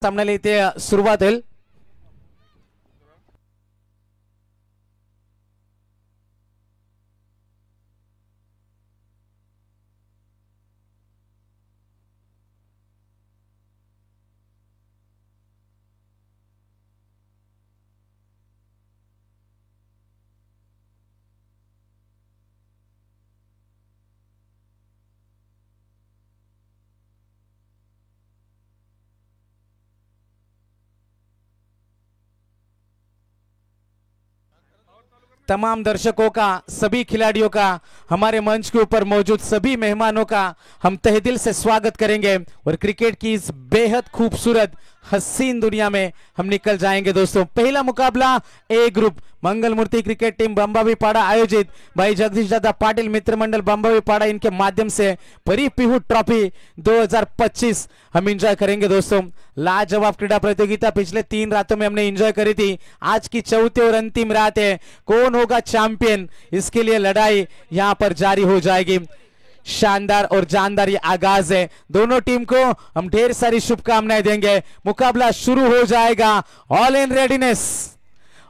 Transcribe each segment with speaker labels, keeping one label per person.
Speaker 1: सामन्याला इथे सुरुवात होईल. तमाम दर्शकों का, सभी खिलाड़ियों का, हमारे मंच के ऊपर मौजूद सभी मेहमानों का हम तहे दिल से स्वागत करेंगे और क्रिकेट की इस बेहद खूबसूरत हसीन दुनिया में हम निकल जाएंगे. दोस्तों, पहला मुकाबला ए ग्रुप मंगल मूर्ति क्रिकेट टीम बंबावीपाड़ा आयोजित भाई जगदीश दादा पाटिल मित्र मंडल बंबावीपाड़ा इनके माध्यम से परी पीहू ट्रॉफी 2025 हम एंजॉय करेंगे. दोस्तों, लाजवाब क्रीड़ा प्रतियोगिता पिछले 3 रातों में हमने एंजॉय करी थी. आज की चौथी और अंतिम रात है. कौन होगा चैंपियन, इसके लिए लड़ाई यहां पर जारी हो जाएगी. शानदार और जानदार ये आगाज है. दोनों टीम को हम ढेर सारी शुभकामनाएं देंगे. मुकाबला शुरू हो जाएगा. All in readiness,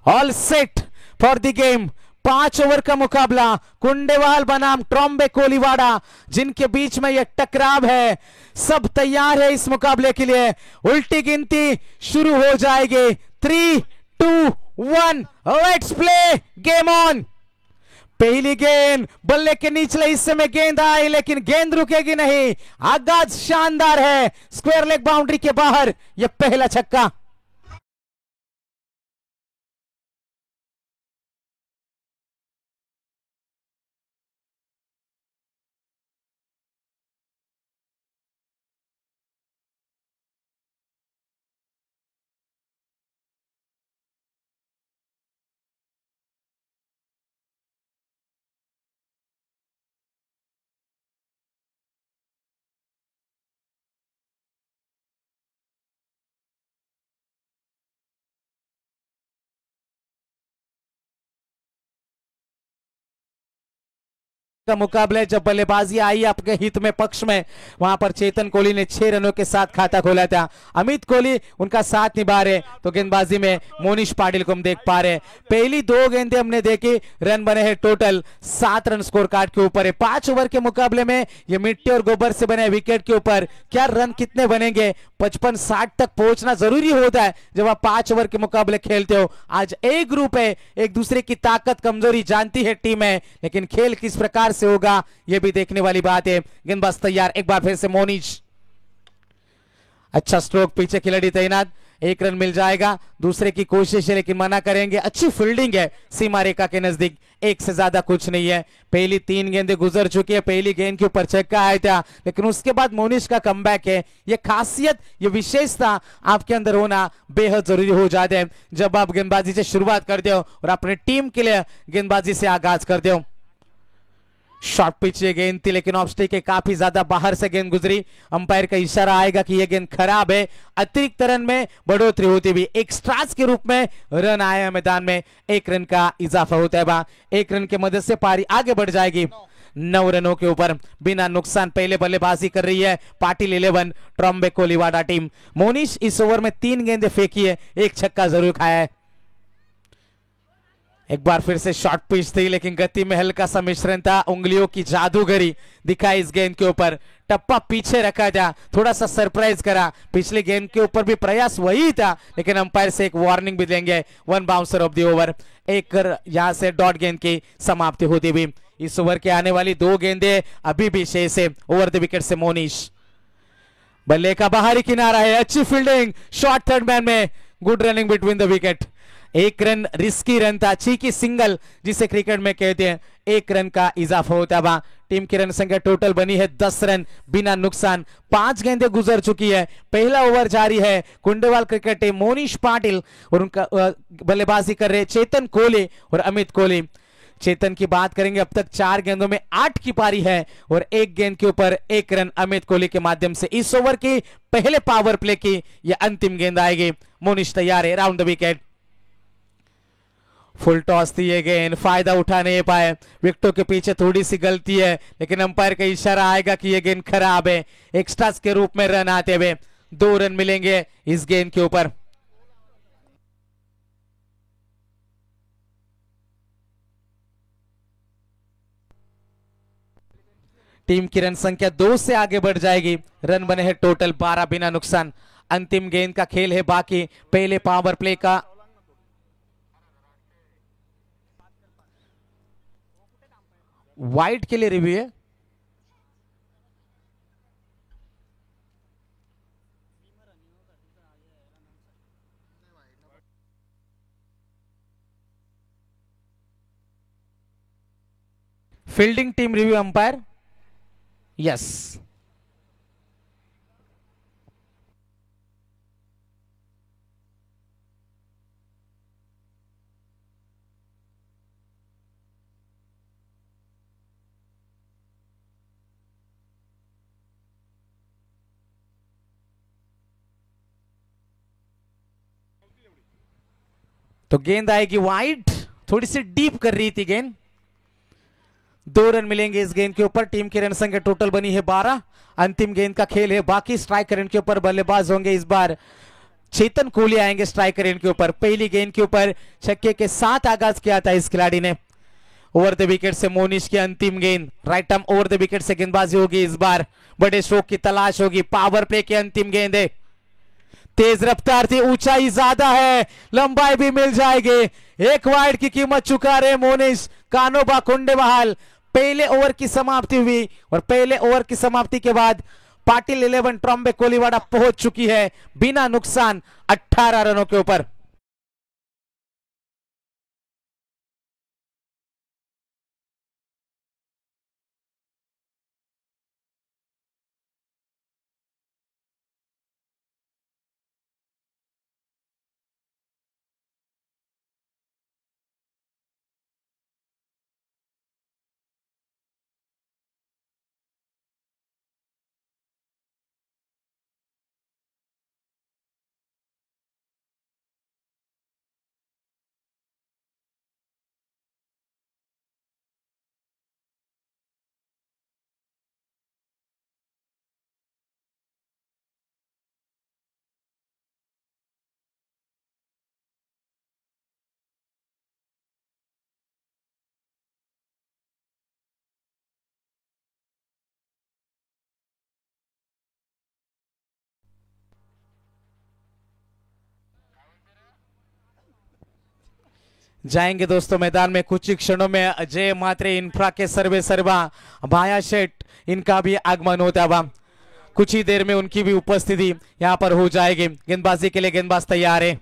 Speaker 1: all set for the game. 5 over का मुकाबला. कुंडेवाल बनाम ट्रॉम्बे कोलीवाड़ा जिनके बीच में यह टकराव है. सब तैयार है इस मुकाबले के लिए. उल्टी गिनती शुरू हो जाएगी. 3, 2, 1 लेट्स प्ले. Game on. पहली गेंद बल्ले के निचले हिस्से में गेंद आई, लेकिन गेंद रुकेगी नहीं. आगाज शानदार है. स्क्वायर लेग बाउंड्री के बाहर यह पहला छक्का. का मुकाबला है. जब बल्लेबाजी आई आपके हित में पक्ष में, वहां पर चेतन कोहली ने 6 रनों के साथ खाता खोला था. अमित कोहली उनका साथ निभा रहे, तो गेंदबाजी में मोनिश पाटिल को हम देख पा रहे. पहली 2 गेंदें हमने देखी. रन बने हैं टोटल 7 रन स्कोर कार्ड के ऊपर है. 5 ओवर के मुकाबले में ये मिट्टी और गोबर से बने विकेट के ऊपर क्या रन कितने बनेंगे. 55-60 तक पहुंचना जरूरी होता है जब आप 5 ओवर के मुकाबले खेलते हो. आज एक ग्रुप है, एक दूसरे की ताकत कमजोरी जानती है टीम है, लेकिन खेल किस प्रकार से होगा यह भी देखने वाली बात है. गेंदबाज तैयार. एक बार फिर से मोनिश. अच्छा स्ट्रोक. पीछे खिलाड़ी तैनात. 1 रन मिल जाएगा. दूसरे की कोशिश है लेकिन मना करेंगे. अच्छी फील्डिंग है सीमा रेखा के नजदीक. 1 से ज्यादा कुछ नहीं है. पहली 3 गेंदें गुजर चुकी है. पहली गेंद के ऊपर छक्का आया था, लेकिन उसके बाद मोनिश का कमबैक है. यह खासियत, यह विशेषता आपके अंदर होना बेहद जरूरी हो जाते हैं जब आप गेंदबाजी से शुरुआत करते हो और अपने टीम के लिए गेंदबाजी से आगाज करते हो. शॉर्ट पिच ये गेंद थी, लेकिन ऑफ स्टिक के काफी ज्यादा बाहर से गेंद गुजरी. अंपायर का इशारा आएगा कि यह गेंद खराब है. अतिरिक्त रन में बढ़ोतरी होती हुई एक्स्ट्रास के रूप में रन आया मैदान में. 1 रन का इजाफा होता है. 1 रन की मदद से पारी आगे बढ़ जाएगी. 9 रनों के ऊपर बिना नुकसान पहले बल्लेबाजी कर रही है पाटिल 11 ट्रॉम्बे कोलीवाड़ा टीम. मोनिश इस ओवर में 3 गेंदें फेंकी है. 1 छक्का जरूर खाया है. एक बार फिर से शॉर्ट पिच थी, लेकिन गति में हल्का सा मिश्रण था. उंगलियों की जादूगरी दिखाई इस गेंद के ऊपर. टप्पा पीछे रखा था, थोड़ा सा सरप्राइज करा. पिछले गेंद के ऊपर भी प्रयास वही था, लेकिन अंपायर से एक वार्निंग भी देंगे. 1 बाउंसर ऑफ द ओवर. एक यहां से डॉट गेंद की समाप्ति होती हुई. इस ओवर के आने वाली 2 गेंदें अभी भी शेष है. ओवर द विकेट से मोनिश. बल्ले का बाहरी किनारा है. अच्छी फील्डिंग. शॉर्ट थर्ड मैन में. Good running between the wicket. 1 run risky run था. चीकी सिंगल जिसे क्रिकेट में कहते हैं. 1 रन का इजाफा होता है. टीम की रन संख्या टोटल बनी है 10 रन बिना नुकसान. 5 गेंदें गुजर चुकी है. पहला ओवर जारी है. कुंडेवाल क्रिकेट टीम मोनिश पाटिल और उनका बल्लेबाजी कर रहे चेतन कोहली और अमित कोहली. चेतन की बात करेंगे, अब तक 4 गेंदों में 8 की पारी है और 1 गेंद के ऊपर 1 रन अमित कोहली के माध्यम से. इस ओवर की पहले पावर प्ले की यह अंतिम गेंद आएगी. मोनिश तैयार है. Round the wicket. Full toss थी ये गेंद, फायदा उठा नहीं पाए. विकेटों के पीछे थोड़ी सी गलती है, लेकिन अंपायर का इशारा आएगा कि ये गेंद खराब है. एक्स्ट्रास के रूप में रन आते हुए 2 रन मिलेंगे इस गेंद के ऊपर। टीम की रन संख्या 2 से आगे बढ़ जाएगी। रन बने हैं टोटल 12 बिना नुकसान। अंतिम गेंद का खेल है बाकी। पहले पावर प्ले का वाइड के लिए रिव्यू है। Fielding team review umpire yes. तो गेंद आएगी वाइड, थोड़ी सी डीप कर रही थी गेंद। 2 रन मिलेंगे इस गेंद के ऊपर। टीम की रन संख्या टोटल बनी है 12। अंतिम गेंद का खेल है बाकी। स्ट्राइक रेट के ऊपर बल्लेबाज होंगे इस बार चेतन कोहली आएंगे स्ट्राइक रेट के ऊपर। पहली गेंद के ऊपर छक्के के साथ आगाज किया था इस खिलाड़ी ने। ओवर द विकेट से मोनिश की अंतिम गेंद, right arm over the wicket से गेंदबाजी होगी इस बार। बड़े स्ट्रोक की तलाश होगी। पावर प्ले की अंतिम गेंद है, तेज रफ्तार थी, ऊंचाई ज्यादा है, लंबाई भी मिल जाएगी। एक वाइड की कीमत चुका रहे मोनिश कानोबा कुंडे बहाल। पहले ओवर की समाप्ति हुई और पहले ओवर की समाप्ति के बाद पाटिल 11 ट्रॉम्बे कोलीवाड़ा पहुंच चुकी है बिना नुकसान 18 रनों के ऊपर। जाएंगे दोस्तों मैदान में कुछ ही क्षणों में। अजय मात्रे इंफ्रा के सर्वे सर्वा भाया शेठ इनका भी आगमन होता हुआ कुछ ही देर में उनकी भी उपस्थिति यहां पर हो जाएगी। गेंदबाजी के लिए गेंदबाज तैयार है।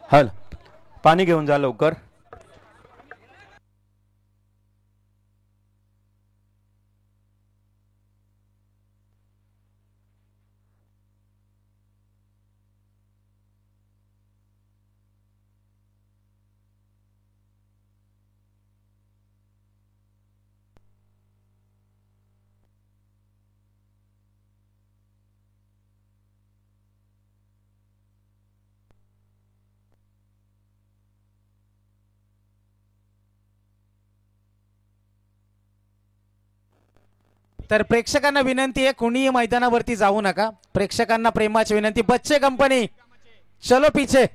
Speaker 2: हल पाणी घेऊन जा लवकर।
Speaker 1: तर प्रेक्षकांना विनंती आहे कोणीही मैदानावरती जाऊ नका। प्रेक्षकांना प्रेमाची विनंती। बच्चे कंपनी चलो पीछे।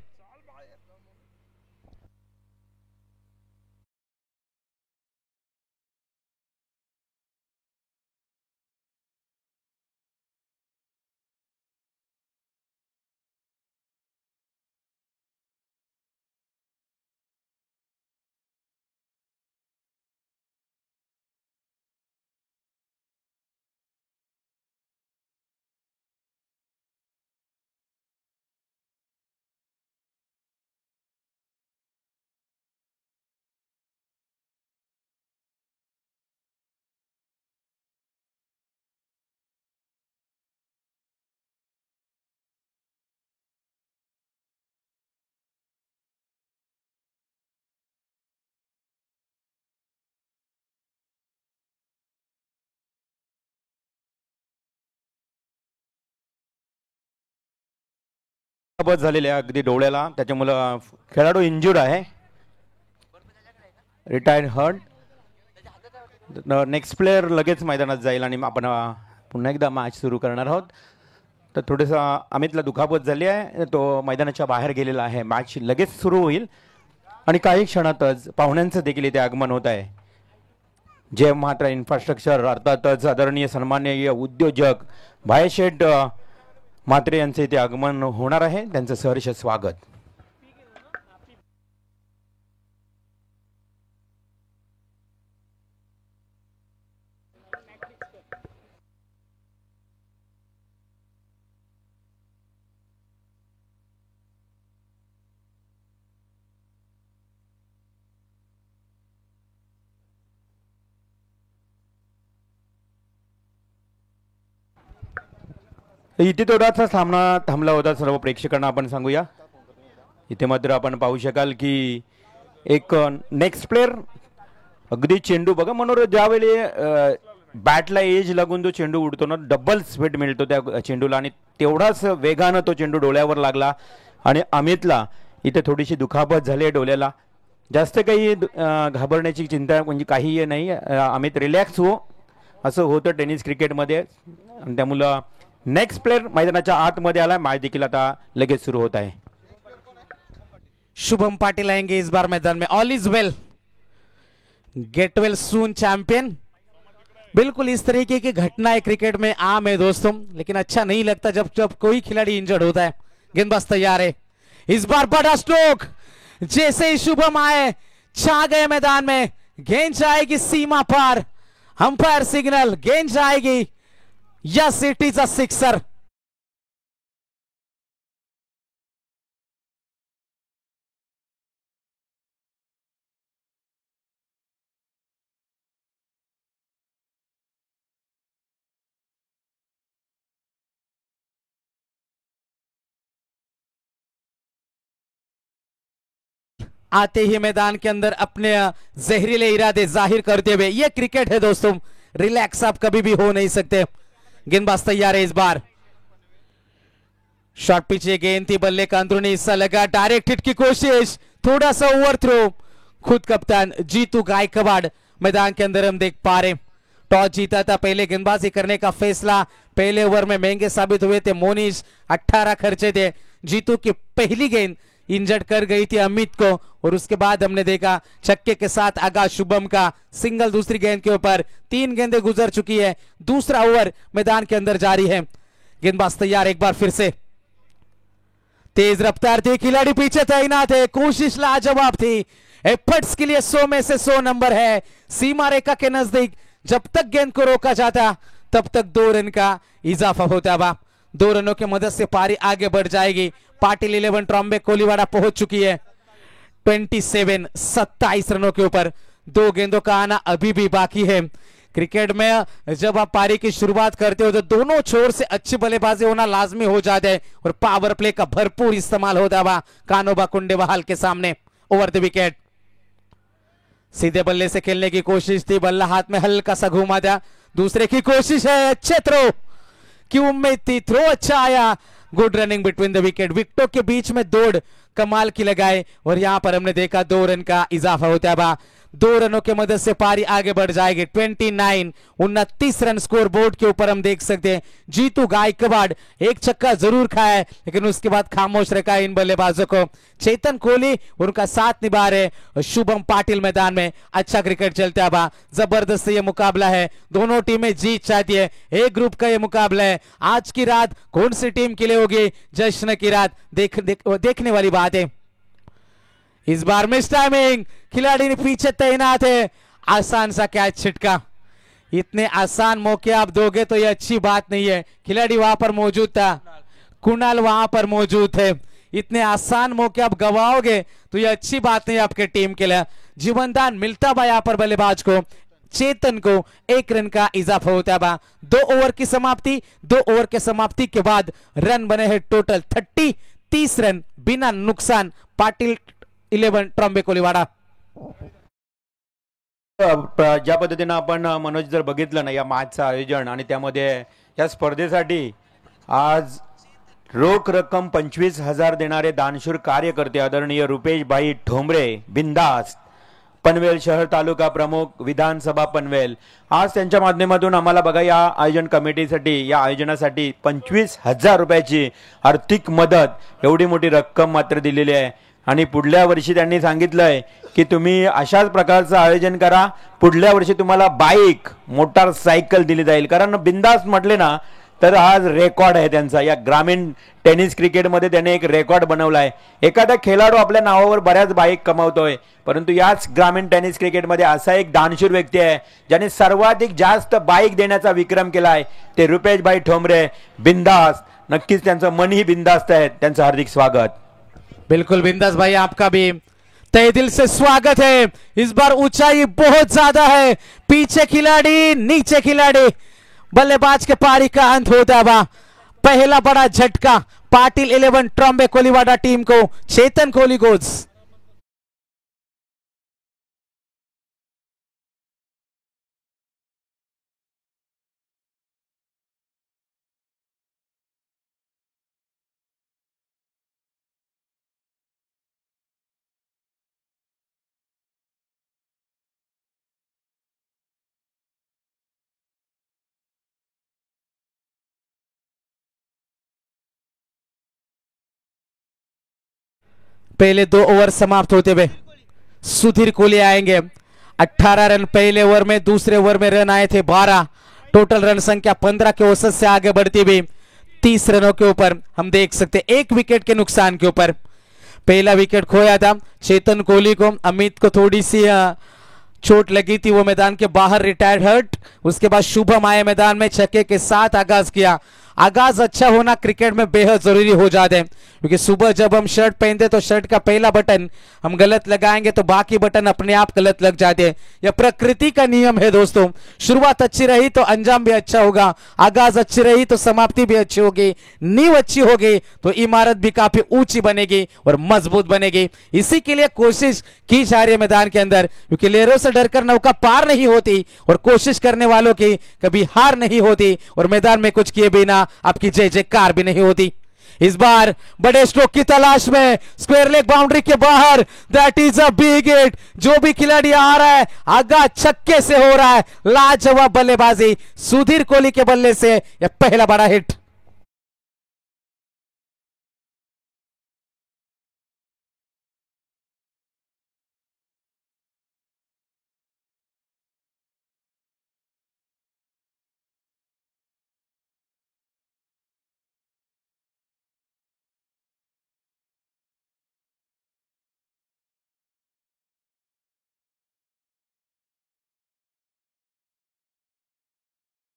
Speaker 2: बस झालेले अगदी डोळ्याला त्याच्यामुळे खेळाडू इंजुर्ड आहे, रिटायर्ड हर्ट. नेक्स्ट प्लेयर लगेच मैदानात जाईल आणि आपण पुन्हा एकदा मॅच सुरू करणार आहोत. तर थोडंसं अमितला दुखापत झाली आहे, तो मैदानाच्या बाहेर गेलेला आहे. मॅच लगेच सुरू होईल आणि काही क्षणातच पाहुण्यांचं देखील इथे आगमन होत आहे. जय महाराष्ट्र इन्फ्रास्ट्रक्चर अर्थातच आदरणीय सन्माननीय उद्योजक भायशेठ म्हात्रे यांचे इथे आगमन होणार आहे. त्यांचं सहर्ष स्वागत. इथे थोडासा सामना थांबला होता. सर्व प्रेक्षकांना आपण सांगूया, इथे मात्र आपण पाहू शकाल की एक नेक्स्ट प्लेयर अगदी चेंडू बघा मनोरंजन, ज्यावेळी बॅटला एज लागून जो चेंडू उडतो ना, डबल स्पीड मिळतो त्या चेंडूला आणि तेवढाच वेगानं तो चेंडू डोळ्यावर लागला आणि अमितला इथे थोडीशी दुखापत झाली आहे डोळ्याला. जास्त काही घाबरण्याची चिंता म्हणजे काही नाही. अमित रिलॅक्स हो, असं होतं टेनिस क्रिकेटमध्ये. आणि त्यामुळं नेक्स्ट प्लेयर मैदानाच्या आतमध्ये आला. मॅच देखील आता लगेच सुरू होत आहे.
Speaker 1: शुभम पाटिल आएंगे इस बार मैदान में. All is well, get well soon champion. बिल्कुल इस तरीके की घटनाएं क्रिकेट में आम है दोस्तों, लेकिन अच्छा नहीं लगता जब जब कोई खिलाड़ी इंजर्ड होता है. गेंदबाज तैयार है, इस बार बड़ा स्ट्रोक. जैसे ही शुभम आए छा गए मैदान में. गेंद जाएगी सीमा पार, अंपायर सिग्नल, गेंद जाएगी. Yes, it is a sixer. आते ही मैदान के अंदर अपने जहरीले इरादे जाहिर करते हुए, ये क्रिकेट है दोस्तों, रिलैक्स आप कभी भी हो नहीं सकते. गेंदबाज तैयार है इस बार. शॉट पीछे गेंद थी, बल्ले का अंदरूनी हिस्सा लगा, डायरेक्ट हिट की कोशिश, थोड़ा सा ओवर थ्रो. खुद कप्तान जीतू गायकवाड़ मैदान के अंदर हम देख पा रहे. टॉस जीता था, पहले गेंदबाजी करने का फैसला. पहले ओवर में महंगे साबित हुए थे मोनीश, 18 खर्चे थे. जीतू की पहली गेंद इंजर्ड कर गई थी अमित को, और उसके बाद हमने देखा छक्के के साथ आगाज शुभम का सिंगल दूसरी गेंद के ऊपर. 3 गेंदें गुजर चुकी है, दूसरा ओवर मैदान के अंदर जारी है. गेंदबाज तैयार एक बार फिर से. तेज रफ्तार थी, खिलाड़ी पीछे तैनात है, कोशिश लाजवाब थी. एफर्ट्स के लिए 100 में से 100 नंबर है. सीमा रेखा के नजदीक जब तक गेंद को रोका जाता तब तक 2 रन का इजाफा होता हुआ. 2 रनों की मदद से पारी आगे बढ़ जाएगी. पाटिल 11 ट्रॉम्बे कोलीवाड़ा पहुंच चुकी है 27 रनों के ऊपर. 2 गेंदों का आना अभी भी बाकी है. क्रिकेट में जब आप पारी की शुरुआत करते हो तो दोनों छोर से अच्छी बल्लेबाजी होना लाजमी हो जाता है, और पावर प्ले का भरपूर इस्तेमाल होता हुआ कानोबा कुंडेबहाल के सामने. ओवर द विकेट, सीधे बल्ले से खेलने की कोशिश थी, बल्ला हाथ में हल्का सा घुमा था. दूसरे की कोशिश है, अच्छे थ्रो की उम्मीद थी, थ्रो अच्छा आया. Good running between the wicket, विकेटों के बीच में दौड़ कमाल की लगाए, और यहां पर हमने देखा 2 रन का इजाफा होता है. 2 रनों की मदद से पारी आगे बढ़ जाएगी. 29 रन स्कोर बोर्ड के ऊपर हम देख सकते हैं. जीतू गायकवाड़ एक छक्का जरूर खाया है, लेकिन उसके बाद खामोश रखा है इन बल्लेबाजों को. चेतन कोहली उनका साथ निभा रहे. शुभम पाटिल मैदान में अच्छा क्रिकेट चलता है. जबरदस्त ये मुकाबला है, दोनों टीमें जीत चाहती है. एक ग्रुप का ये मुकाबला है. आज की रात कौन सी टीम के लिए होगी जश्न की रात, देखने वाली बात है. इस बार मिस टाइमिंग, खिलाड़ी ने पीछे तैनात है. आसान सा कैच छिटका. इतने आसान मौके आप दोगे तो ये अच्छी बात नहीं है. खिलाड़ी वहां पर मौजूद था, कुणाल वहां पर मौजूद थे. इतने आसान मौके आप गवाओगे तो ये अच्छी बात नहीं आपके टीम के लिए. जीवनदान मिलता बा यहाँ पर बल्लेबाज को. चेतन को 1 रन का इजाफा होता बा. 2 ओवर की समाप्ति, 2 ओवर के समाप्ति के बाद रन बने हैं टोटल 30 रन बिना नुकसान. पाटिल 11 ट्रॉम्बे कोलीवाड़ा.
Speaker 2: ज्या पद्धतीनं आपण मनोज जर बघितलं ना या मॅचचं आयोजन आणि त्यामध्ये या स्पर्धेसाठी आज रोख रक्कम 25,000 देणारे दानशूर कार्यकर्ते आदरणीय रुपेशभाई ठोंबरे बिंदास पनवेल शहर तालुका प्रमुख विधानसभा पनवेल आज त्यांच्या माध्यमातून आम्हाला बघा या आयोजन कमिटीसाठी या आयोजनासाठी 25,000 रुपयाची आर्थिक मदत एवढी मोठी रक्कम मात्र दिलेली आहे आणि पुढल्या वर्षी त्यांनी सांगितलंय की तुम्ही अशाच प्रकारचं आयोजन करा पुढल्या वर्षी तुम्हाला बाईक मोटारसायकल दिली जाईल कारण बिंदास म्हटले ना तर आज रेकॉर्ड आहे त्यांचा या ग्रामीण टेनिस क्रिकेटमध्ये त्याने एक रेकॉर्ड बनवला आहे एखादा खेळाडू आपल्या नावावर बऱ्याच बाईक कमावतोय परंतु याच ग्रामीण टेनिस क्रिकेटमध्ये असा एक दानशूर व्यक्ती आहे ज्याने सर्वाधिक जास्त बाईक देण्याचा विक्रम केला आहे ते रुपेशभाई ठोंबरे बिंदास नक्कीच त्यांचं मनही बिंदास्त आहे त्यांचं हार्दिक स्वागत
Speaker 1: बिल्कुल बिंदास भाई आपका भी तहे दिल से स्वागत है। इस बार ऊंचाई बहुत ज्यादा है, पीछे खिलाड़ी नीचे खिलाड़ी, बल्लेबाज के पारी का अंत होता है। पहला बड़ा झटका पाटिल 11 ट्रॉम्बे कोलीवाड़ा टीम को, चेतन कोहली गोज। पहले 2 ओवर समाप्त होते हुए सुधीर कोहली आएंगे। 18 रन पहले ओवर में, दूसरे ओवर में रन आए थे 12, टोटल रन संख्या 15 के औसत से आगे बढ़ती हुई 30 रनों के ऊपर हम देख सकते, 1 विकेट के नुकसान के ऊपर। पहला विकेट खोया था चेतन कोहली को, अमित को थोड़ी सी चोट लगी थी, वो मैदान के बाहर रिटायर्ड हर्ट। उसके बाद शुभम आए मैदान में, छक्के के साथ आगाज किया। आगाज अच्छा होना क्रिकेट में बेहद जरूरी हो जाते हैं क्योंकि सुबह जब हम शर्ट पहनते तो शर्ट का पहला बटन हम गलत लगाएंगे तो बाकी बटन अपने आप गलत लग जाते हैं। यह प्रकृति का नियम है दोस्तों, शुरुआत अच्छी रही तो अंजाम भी अच्छा होगा, आगाज अच्छी रही तो समाप्ति भी अच्छी होगी, नींव अच्छी होगी तो इमारत भी काफी ऊंची बनेगी और मजबूत बनेगी। इसी के लिए कोशिश की जा रही है मैदान के अंदर क्योंकि लहरों से डरकर नौका पार नहीं होती और कोशिश करने वालों की कभी हार नहीं होती और मैदान में कुछ किए बिना आपकी जय जयकार भी नहीं होती। इस बार बड़े स्ट्रोक की तलाश में स्क्वायर लेग बाउंड्री के बाहर, that is a big hit. जो भी खिलाड़ी आ रहा है आगा छक्के से हो रहा है, लाजवाब बल्लेबाजी सुधीर कोहली के बल्ले से यह पहला बड़ा हिट।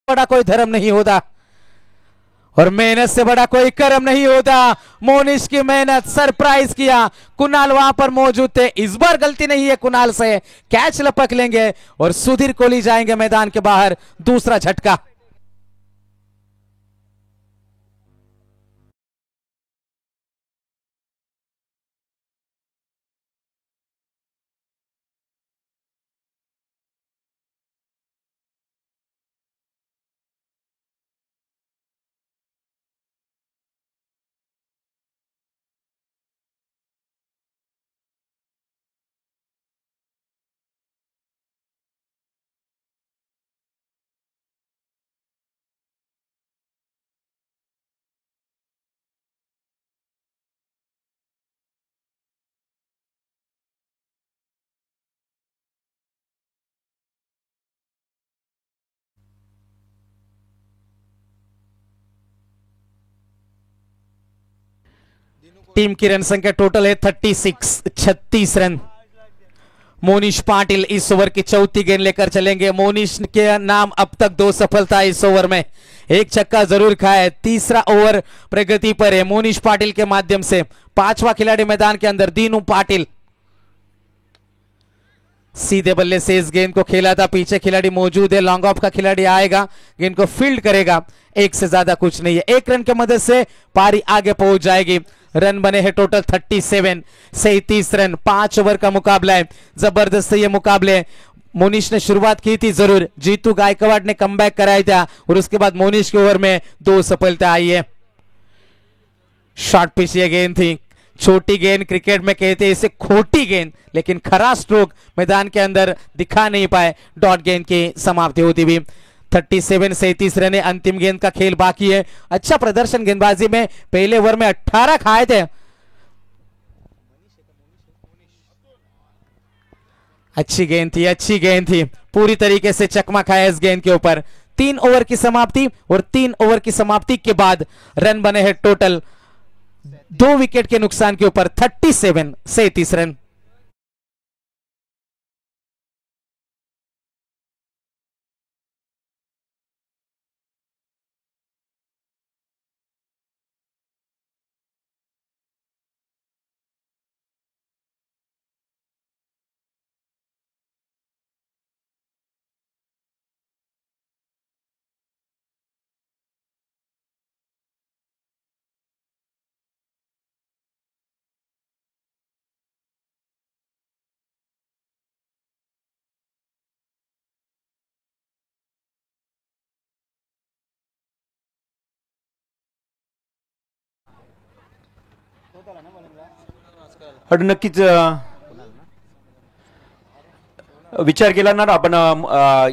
Speaker 1: बड़ा कोई धर्म नहीं होता और मेहनत से बड़ा कोई कर्म नहीं होता। मोनिश की मेहनत, सरप्राइज किया, कुणाल वहां पर मौजूद थे। इस बार गलती नहीं है कुणाल से, कैच लपक लेंगे और सुधीर कोहली जाएंगे मैदान के बाहर। दूसरा झटका टीम की रन संख्या टोटल है 36 रन। मोनिश पाटिल इस ओवर की चौथी गेंद लेकर चलेंगे। मोनिश के नाम अब तक 2 सफलता इस ओवर में, 1 छक्का जरूर खाया है। तीसरा ओवर प्रगति पर है मोनिश पाटिल के माध्यम से। 5वां खिलाड़ी मैदान के अंदर दीनू पाटिल, सीधे बल्ले से इस गेंद को खेला था, पीछे खिलाड़ी मौजूद है, लॉन्ग ऑफ का खिलाड़ी आएगा, गेंद को फील्ड करेगा। 1 से ज्यादा कुछ नहीं है, 1 रन की मदद से पारी आगे पहुंच जाएगी। रन बने हैं टोटल 37, 37 रन। 5 ओवर का मुकाबला है, जबरदस्त ये मुकाबले। मोनिश ने शुरुआत की थी जरूर, जीतू गायकवाड़ ने कमबैक कराया था और उसके बाद मोनिश के ओवर में 2 सफलता आई है। शॉर्ट पिच ये गेंद थी, छोटी गेंद क्रिकेट में कहते हैं इसे खोटी गेंद, लेकिन खरा स्ट्रोक मैदान के अंदर दिखा नहीं पाए। डॉट गेंद की समाप्ति होती हुई 37 रन है। अंतिम गेंद का खेल बाकी है। अच्छा प्रदर्शन गेंदबाजी में, पहले ओवर में 18 खाए थे। अच्छी गेंद थी, अच्छी गेंद थी, पूरी तरीके से चकमा खाया इस गेंद के ऊपर। 3 ओवर की समाप्ति, और 3 ओवर की समाप्ति के बाद रन बने हैं टोटल 2 विकेट के नुकसान के ऊपर 37 रन।
Speaker 2: आणि नक्कीच विचार केला ना आपण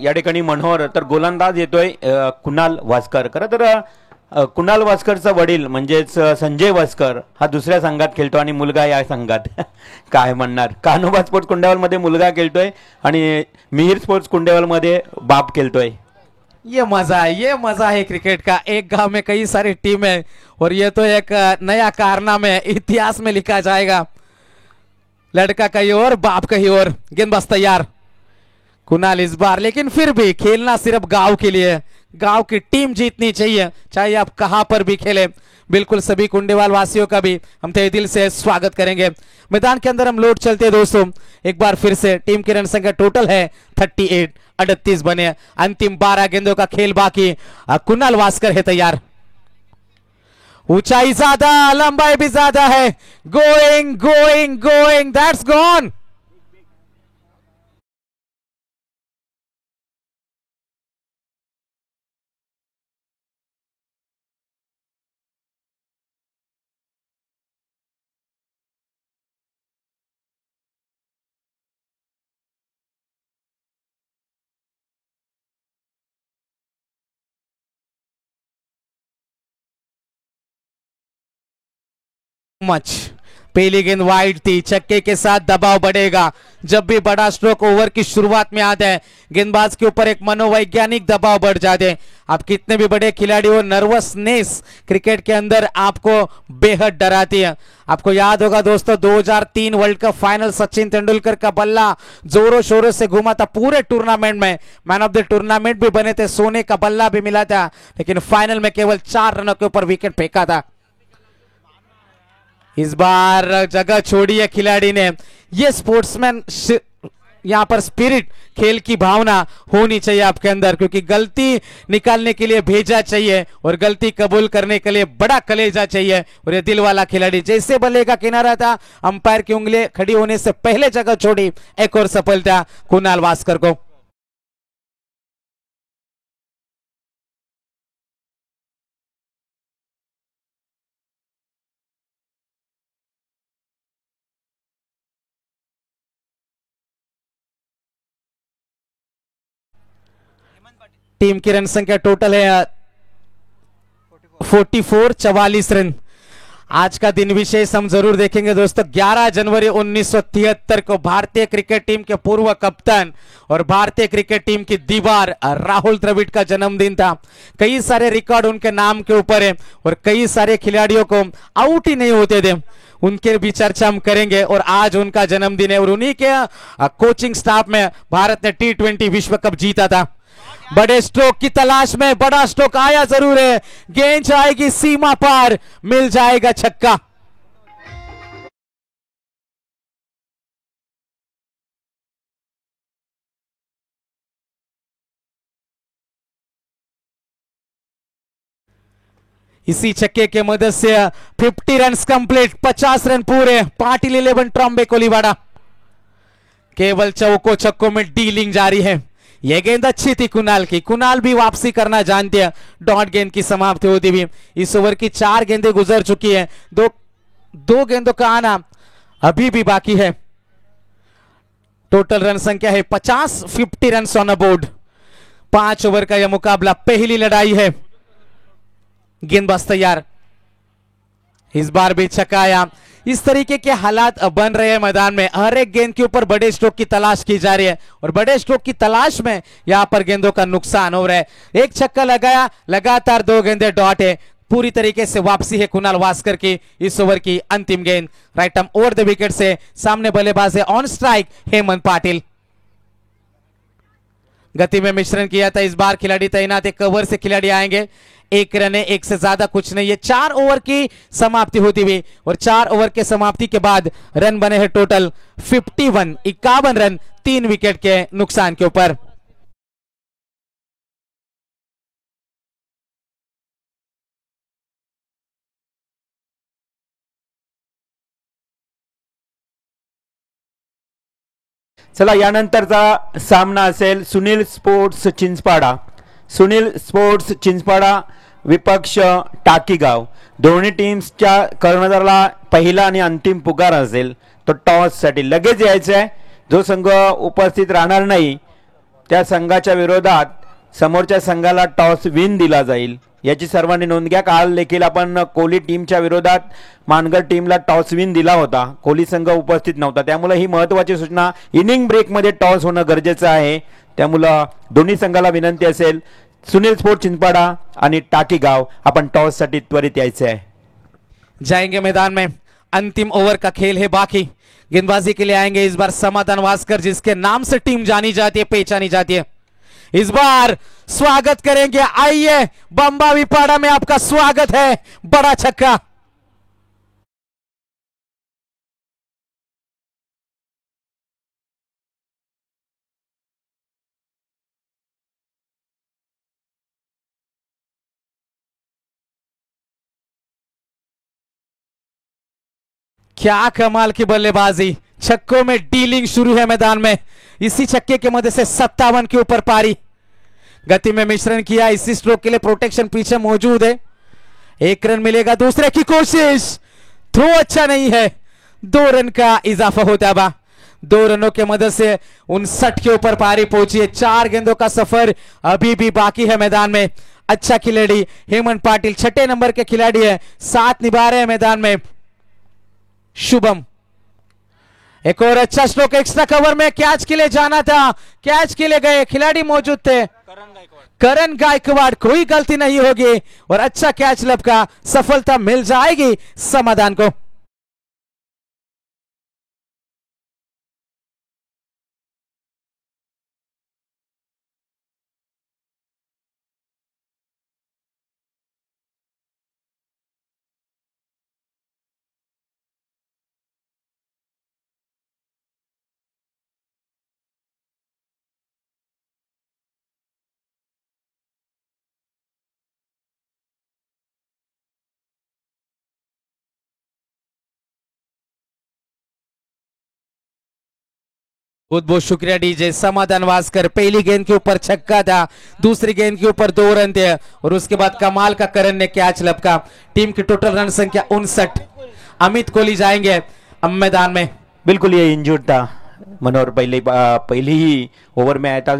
Speaker 2: या ठिकाणी मनोहर तर गोलंदाज येतोय कुणाल वास्कर. खरं तर कुणाल वास्करचा वडील म्हणजेच संजय वास्कर हा दुसऱ्या संघात खेळतो आणि मुलगा या संघात. काय म्हणणार, कान्होबा स्पोर्ट्स कुंडेवाल मध्ये मुलगा खेळतोय आणि मिहिर स्पोर्ट्स कुंडेवाल मध्ये बाप खेळतोय.
Speaker 1: ये मजा है क्रिकेट का. एक गांव में कई सारी टीम है और ये तो एक नया कारनामा है, इतिहास में लिखा जाएगा. लड़का कहीं और बाप कहीं और. गेंदबाज तैयार कुणाल इस बार, लेकिन फिर भी खेलना सिर्फ गांव के लिए, गांव की टीम जीतनी चाहिए, चाहे आप कहां पर भी खेले. बिल्कुल सभी कुंडेवाल वासियों का भी हम तहे दिल से स्वागत करेंगे. मैदान के अंदर हम लौट चलते हैं दोस्तों. एक बार फिर से टीम की रन संख्या टोटल है 38, 38 बने. अंतिम 12 गेंदों का खेल बाकी. कुणाल वास्कर है तैयार. ऊंचाई ज्यादा, लंबाई भी ज्यादा है. Going going going, that's gone. Much पहली गेंद वाइड थी. छक्के के साथ दबाव बढ़ेगा. जब भी बड़ा स्ट्रोक ओवर की शुरुआत में आता है, गेंदबाज के ऊपर एक मनोवैज्ञानिक दबाव बढ़ जाते हैं. आप कितने भी बड़े खिलाड़ी हो, नर्वसनेस क्रिकेट के अंदर आपको बेहद डराती है. आपको याद होगा दोस्तों, 2003 world cup final Sachin Tendulkar का बल्ला जोरों शोरों से घुमा था पूरे टूर्नामेंट में. मैन ऑफ द टूर्नामेंट भी बने थे, सोने का बल्ला भी मिला था, लेकिन फाइनल में केवल 4 रनों के ऊपर विकेट फेंका था. इस बार जगह छोड़ी है खिलाड़ी ने. ये स्पोर्ट्समैन यहां पर स्पिरिट, खेल की भावना होनी चाहिए आपके अंदर, क्योंकि गलती निकालने के लिए भेजा चाहिए और गलती कबूल करने के लिए बड़ा कलेजा चाहिए. और ये दिल वाला खिलाड़ी जैसे बल्ले का किनारा था, अंपायर की उंगली खड़ी होने से पहले जगह छोड़ी. एक और सफलता कुणाल वास्कर को. टीम की रन संख्या टोटल है 44, 44 रन. आज का दिन विशेष हम जरूर देखेंगे दोस्तों. 11 जनवरी 1973 को भारतीय क्रिकेट टीम के पूर्व कप्तान और भारतीय क्रिकेट टीम की दीवार राहुल द्रविड़ का जन्मदिन था. कई सारे रिकॉर्ड उनके नाम के ऊपर है और कई सारे खिलाड़ियों को आउट ही नहीं होते थे. उनके भी चर्चा हम करेंगे और आज उनका जन्मदिन है और उन्हीं के कोचिंग स्टाफ में भारत ने T20 विश्व कप जीता था. बड़े स्ट्रोक की तलाश में, बड़ा स्ट्रोक आया जरूर है. गेंद जाएगी सीमा पार, मिल जाएगा छक्का. इसी छक्के के मदद से 50 रन कंप्लीट, 50 रन पूरे. पाटिल 11 ट्रॉम्बे कोलीवाड़ा. केवल चौकों छक्कों में डीलिंग जारी है. ये गेंद अच्छी थी कुणाल की, कुणाल भी वापसी करना जानते हैं। डॉट गेंद की समाप्ति होती भी इस ओवर की 4 गेंदें गुजर चुकी हैं, दो गेंदों का आना अभी भी बाकी है। टोटल रन संख्या है 50, 50 रन ऑन बोर्ड। 5 ओवर का यह मुकाबला, पहली लड़ाई है। गेंदबाज तैयार, इस बार भी छक्का। इस तरीके के हालात बन रहे हैं मैदान में, हर एक गेंद के ऊपर बड़े स्ट्रोक की तलाश की जा रही है और बड़े स्ट्रोक की तलाश में यहां पर गेंदों का नुकसान हो रहा है। एक छक्का लगाया, लगातार 2 गेंदें डॉट है। पूरी तरीके से वापसी है कुणाल वास्कर की। इस ओवर की अंतिम गेंद right arm over the wicket से, सामने बल्लेबाज है ऑन स्ट्राइक हेमंत पाटिल। गति में मिश्रण किया था, इस बार खिलाड़ी तैनात है, कवर से खिलाड़ी आएंगे। 1 रन है, 1 से ज्यादा कुछ नहीं है। 4 ओवर की समाप्ति होती हुई और 4 ओवर के समाप्ति के बाद रन बने हैं टोटल 51, 51 रन 3 विकेट के नुकसान के ऊपर।
Speaker 2: चला यानंतरचा सामना असेल सुनील स्पोर्ट्स चिंचपाडा, सुनील स्पोर्ट्स चिंचपाडा विपक्ष टाकीगाव। दोन्ही टीम्सच्या कर्णधाराला पहिला आणि अंतिम पुकार असेल तो टॉस साठी लगेच यायचं आहे। जो संघ उपस्थित राहणार नाही त्या संघाच्या विरोधात समोरच्या संघाला टॉस विन दिला जाईल, याची सर्वांनी नोंद घ्या। काल देखील आपण कोहली टीमच्या विरोधात मानगड टीमला टॉस विन दिला होता, कोहली संघ उपस्थित नव्हता, त्यामुळे ही महत्त्वाची सूचना, इनिंग ब्रेक मध्ये टॉस होणं गरजेचं आहे। त्यामुळे दोन्ही संघाला विनंती असेल, सुनील स्पोर्ट्स चिंचपाडा आणि टाकीगाव आपण टॉस साठी त्वरित यायचे आहे।
Speaker 1: जाएंगे मैदान में, अंतिम ओवर का खेल है बाकी। गेंदबाजी के लिए आएंगे इस बार समाधान वास्कर, जिसके नाम से टीम जानी जाती है, पहचानी जाती है। इस बार स्वागत करेंगे, आइए बंबा विपाड़ा में आपका स्वागत है। बड़ा छक्का, क्या कमाल की बल्लेबाजी, छक्कों में डीलिंग शुरू है मैदान में। इसी छक्के के मदद से 57 के ऊपर पारी। गति में मिश्रण किया, इसी स्ट्रोक के लिए प्रोटेक्शन पीछे मौजूद है। 1 रन मिलेगा, दूसरे की कोशिश, थ्रो अच्छा नहीं है। 2 रन का इजाफा होता है। 2 रनों के मदद से 59 के ऊपर पारी पहुंची है। 4 गेंदों का सफर अभी भी बाकी है मैदान में। अच्छा खिलाड़ी हेमंत पाटिल 6 नंबर के खिलाड़ी है, साथ निभा रहे हैं मैदान में शुभम। एक और अच्छा स्ट्रोक, एक्स्ट्रा कवर में कैच के लिए जाना था, कैच के लिए गए, खिलाड़ी मौजूद थे, करण गायकवाड़, कोई गलती नहीं होगी और अच्छा कैच लपका, सफलता मिल जाएगी समाधान को। बहुत बहुत शुक्रिया डीजे। समाधान वास्कर, पहली गेंद के ऊपर छक्का था, दूसरी गेंद के ऊपर 2 रन थे और उसके बाद कमाल का करण ने कैच लपका। टीम की टोटल रन संख्या 59। अमित कोहली जाएंगे अब मैदान में।
Speaker 2: बिल्कुल ये इंजर्ड था मनोहर, पहली ही ओवर में आया था,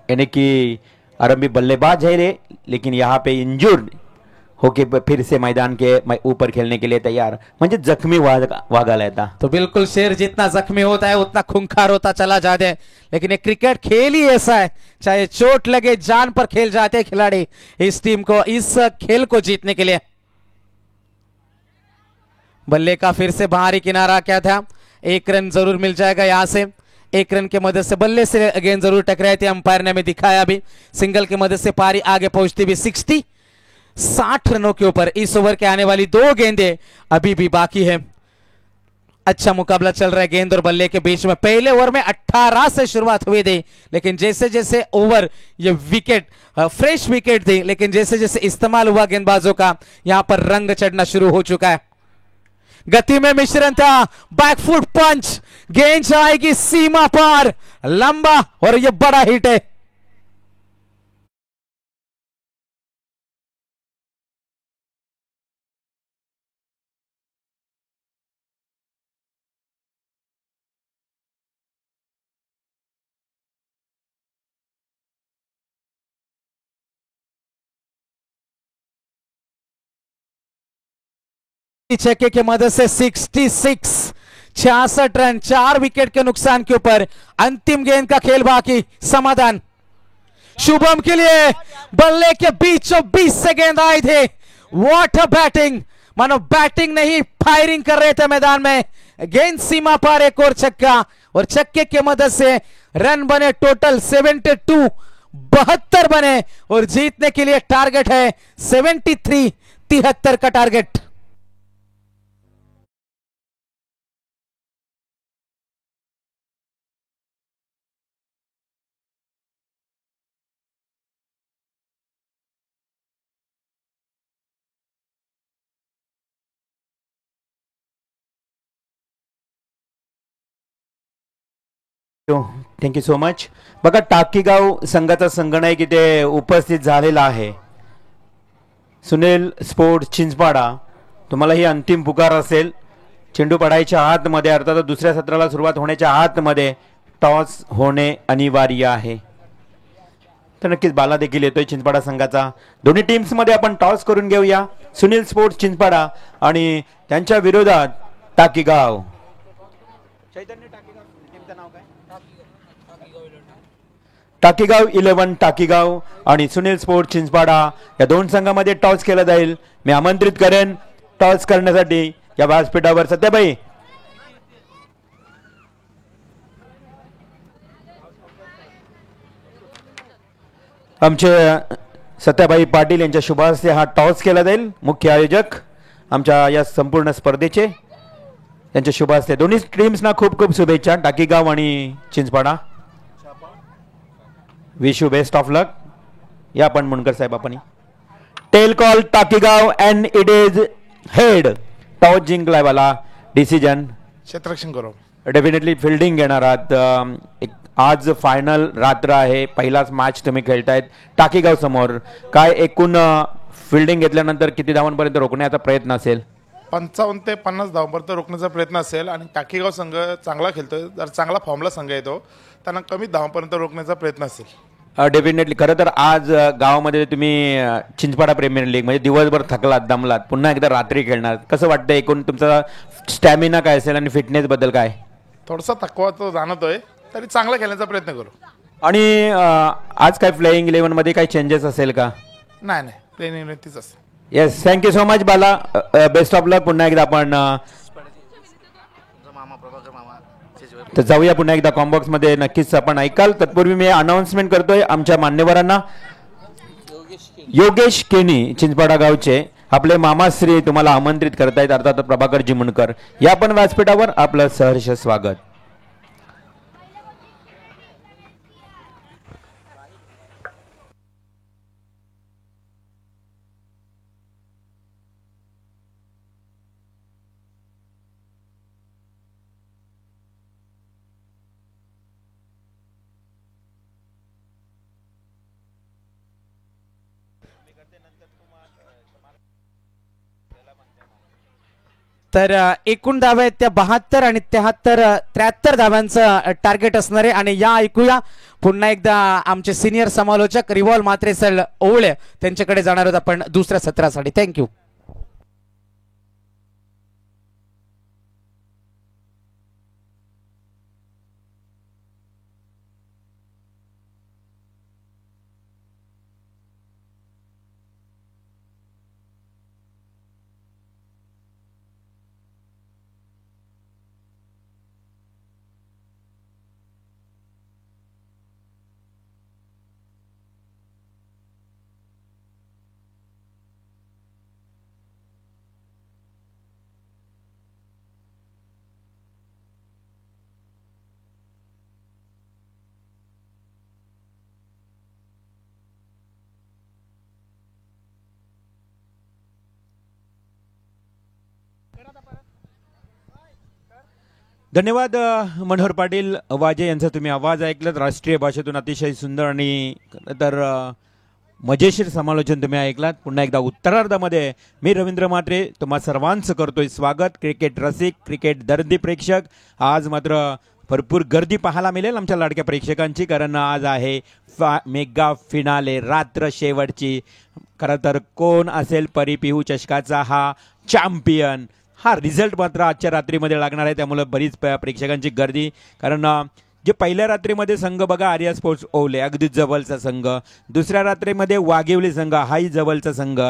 Speaker 2: यानी कि आरंभी बल्लेबाज है रे, लेकिन यहाँ पे इंजर्ड होके फिर से मैदान के ऊपर खेलने के लिए तैयार, म्हणजे जख्मी वागायला येता।
Speaker 1: तो बिल्कुल शेर जितना जख्मी होता है उतना खूंखार होता चला जाता है, लेकिन ये क्रिकेट खेल ही ऐसा है, चाहे चोट लगे जान पर खेल जाते हैं खिलाड़ी इस टीम को, इस खेल को जीतने के लिए। बल्ले का फिर से बाहरी किनारा क्या था, 1 रन जरूर मिल जाएगा यहां से। 1 रन के मदद से बल्ले से गेंद जरूर टकराई थी, अंपायर ने हमें दिखाया अभी। सिंगल की मदद से पारी आगे पहुंचती भी 60 रनों के ऊपर। इस ओवर के आने वाली 2 गेंदें अभी भी बाकी है। अच्छा मुकाबला चल रहा है गेंद और बल्ले के बीच में। पहले ओवर में 18 से शुरुआत हुई थी, लेकिन जैसे जैसे ओवर ये विकेट फ्रेश विकेट थी, लेकिन जैसे जैसे इस्तेमाल हुआ गेंदबाजों का, यहां पर रंग चढ़ना शुरू हो चुका है। गति में मिश्रण था, बैकफुट पंच, गेंद आएगी सीमा पार, लंबा और ये बड़ा हिट है। छक्के की मदद से 66 66 रन 4 विकेट के नुकसान के ऊपर अंतिम गेंद का खेल बाकी समाधान शुभम के लिए बल्ले के बीचों बीच से गेंद आए थे व्हाट अ बैटिंग मानो बैटिंग नहीं फायरिंग कर रहे थे मैदान में गेंद सीमा पार एक और छक्का और छक्के की मदद से रन बने टोटल 72 72 बने और जीतने के लिए टारगेट है 73 73 का टारगेट।
Speaker 2: Thank you so much. बघा टाकीगाव संघाचा संगणक इथे उपस्थित झालेला आहे। सुनील स्पोर्ट्स चिंचपाडा तुम्हाला ही अंतिम पुकार असेल चेंडू पडायच्या आतमध्ये अर्थात दुसऱ्या सत्राला सुरुवात होण्याच्या आतमध्ये टॉस होणे अनिवार्य आहे। तर नक्कीच बाला देखील येतोय चिंचपाडा संघाचा। दोन्ही टीम्स मध्ये आपण टॉस करून घेऊया सुनील स्पोर्ट्स चिंचपाडा आणि त्यांच्या विरोधात टाकीगाव। टाकीगाव 11 टाकीगाव आणि सुनील स्पोर्ट्स चिंचपाडा या दोन संघांमध्ये टॉस केला जाईल। मी आमंत्रित करेन टॉस करण्यासाठी या व्यासपीठावर सत्याबाई आमचे सत्याबाई पाटील यांच्या शुभ हस्ते हा टॉस केला जाईल। मुख्य आयोजक आमच्या या संपूर्ण स्पर्धेचे त्यांच्या शुभ हस्ते दोन्ही टीम्सना खूप खूप शुभेच्छा टाकीगाव आणि Chinchpada. Wish you best of luck. या पण मुंडकर साहेब आपण tail call Takigaon and it is head toss जिंकलाय वाला डिसिजन
Speaker 3: क्षेत्ररक्षण करो
Speaker 2: डेफिनेटली फिल्डिंग घेणार आहात। आज फायनल रात्र आहे पहिलाच मॅच तुम्ही खेळतायत टाकीगाव समोर काय एकूण फिल्डिंग घेतल्यानंतर किती धावांपर्यंत रोखण्याचा प्रयत्न असेल?
Speaker 3: 55 ते 50 धावांपर्यंत रोखण्याचा प्रयत्न असेल आणि टाकीगाव संघ चांगला खेळतोय जर चांगला फॉर्मला संघ येतो त्यांना कमी धावांपर्यंत रोखण्याचा प्रयत्न असेल।
Speaker 2: डेफिनेटली खरं तर आज गावामध्ये तुम्ही चिंचपाडा प्रीमियर लीग म्हणजे दिवसभर थकलात दमलात पुन्हा एकदा रात्री खेळणार कसं वाटतं एकूण तुमचा स्टॅमिना काय असेल आणि फिटनेस बद्दल काय?
Speaker 3: थोडासा थकवा तो जाणवतोय तरी चांगला खेळण्याचा प्रयत्न करू।
Speaker 2: आणि आज काय फ्लाइंग 11 मध्ये काही चेंजेस असेल का?
Speaker 3: नाही नाही प्लेन तीच असेल।
Speaker 2: Yes thank you so much Bala best of luck. पुन्हा एकदा आपण तर जाऊया पुन्हा एकदा कॉम्बॉक्स मध्ये नक्कीच आपण ऐकाल। तत्पूर्वी मी अनाउन्समेंट करतोय आमच्या मान्यवरांना योगेश केनी चिंचपाडा गावचे आपले मामाश्री तुम्हाला आमंत्रित करतायत अर्थात प्रभाकरजी मुंडकर या पण व्यासपीठावर आपलं सहर्ष स्वागत।
Speaker 1: तर एकूण धावा आहेत त्या 72 आणि 73 धाव्यांचं टार्गेट असणार आहे आणि या ऐकूया पुन्हा एकदा आमचे सिनियर समालोचक रिवॉल्व मात्रेसल ओवळे त्यांच्याकडे जाणार आहोत आपण दुसऱ्या सत्रासाठी। थँक्यू।
Speaker 2: धन्यवाद मनोहर पाटील वाजे यांचा तुम्ही आवाज ऐकलात। राष्ट्रीय भाषेतून अतिशय सुंदर आणि तर मजेशीर समालोचन तुम्ही ऐकलात। पुन्हा एकदा उत्तरार्धामध्ये मी रवींद्र म्हात्रे तुम्हा सर्वांचं करतोय स्वागत। क्रिकेट रसिक क्रिकेट दर्दी प्रेक्षक आज मात्र भरपूर गर्दी पाहायला मिळेल आमच्या लाडक्या प्रेक्षकांची कारण आज आहे मेगा फिनाले रात्र शेवटची। खरं तर कोण असेल परिपिहू चषकाचा हा चॅम्पियन हा रिझल्ट मात्र आजच्या रात्रीमध्ये लागणार आहे, त्यामुळे बरीच प्रेक्षकांची गर्दी. कारण जे पहिल्या रात्रीमध्ये संघ बघा आर्या स्पोर्ट्स ओवले अगदी जवळचा संघ, दुसऱ्या रात्रीमध्ये वाघेवली संघ हाही जवळचा संघ,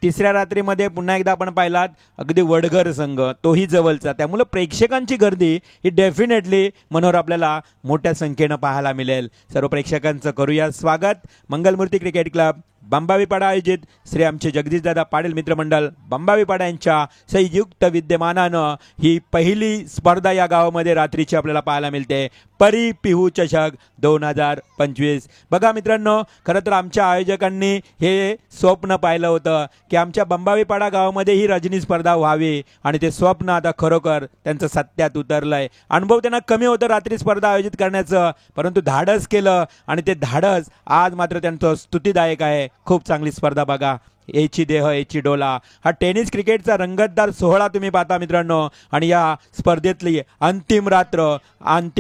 Speaker 2: तिसऱ्या रात्रीमध्ये पुन्हा एकदा आपण पाहिलात अगदी वडघर संघ तोही जवळचा. त्यामुळे प्रेक्षकांची गर्दी ही डेफिनेटली मनोहर आपल्याला मोठ्या संख्येनं पाहायला मिळेल. सर्व प्रेक्षकांचं करूया स्वागत. मंगलमूर्ती क्रिकेट क्लब बंबावीपाडा आयोजित श्री आमचे जगदीशदादा पाटील मित्रमंडळ बंबावीपाडा यांच्या संयुक्त विद्यमानानं ही पहिली स्पर्धा या गावामध्ये रात्रीची आपल्याला पाहायला मिळते. परी पिहू चषक 2025. बघा मित्रांनो, खरं तर आमच्या आयोजकांनी हे स्वप्न पाहिलं होतं की आमच्या बंबावीपाडा गावामध्ये ही रजनी स्पर्धा व्हावी, आणि ते स्वप्न आता खरोखर त्यांचं सत्यात उतरलंय. अनुभव त्यांना कमी होतं रात्री स्पर्धा आयोजित करण्याचं, परंतु धाडस केलं आणि ते धाडस आज मात्र त्यांचं स्तुतिदायक आहे. खूप चांगली स्पर्धा बघा. एची देह एची डोला हा टेनिस क्रिकेटचा रंगतदार सोहळा तुम्ही पाहता मित्रांनो. आणि या स्पर्धेतली अंतिम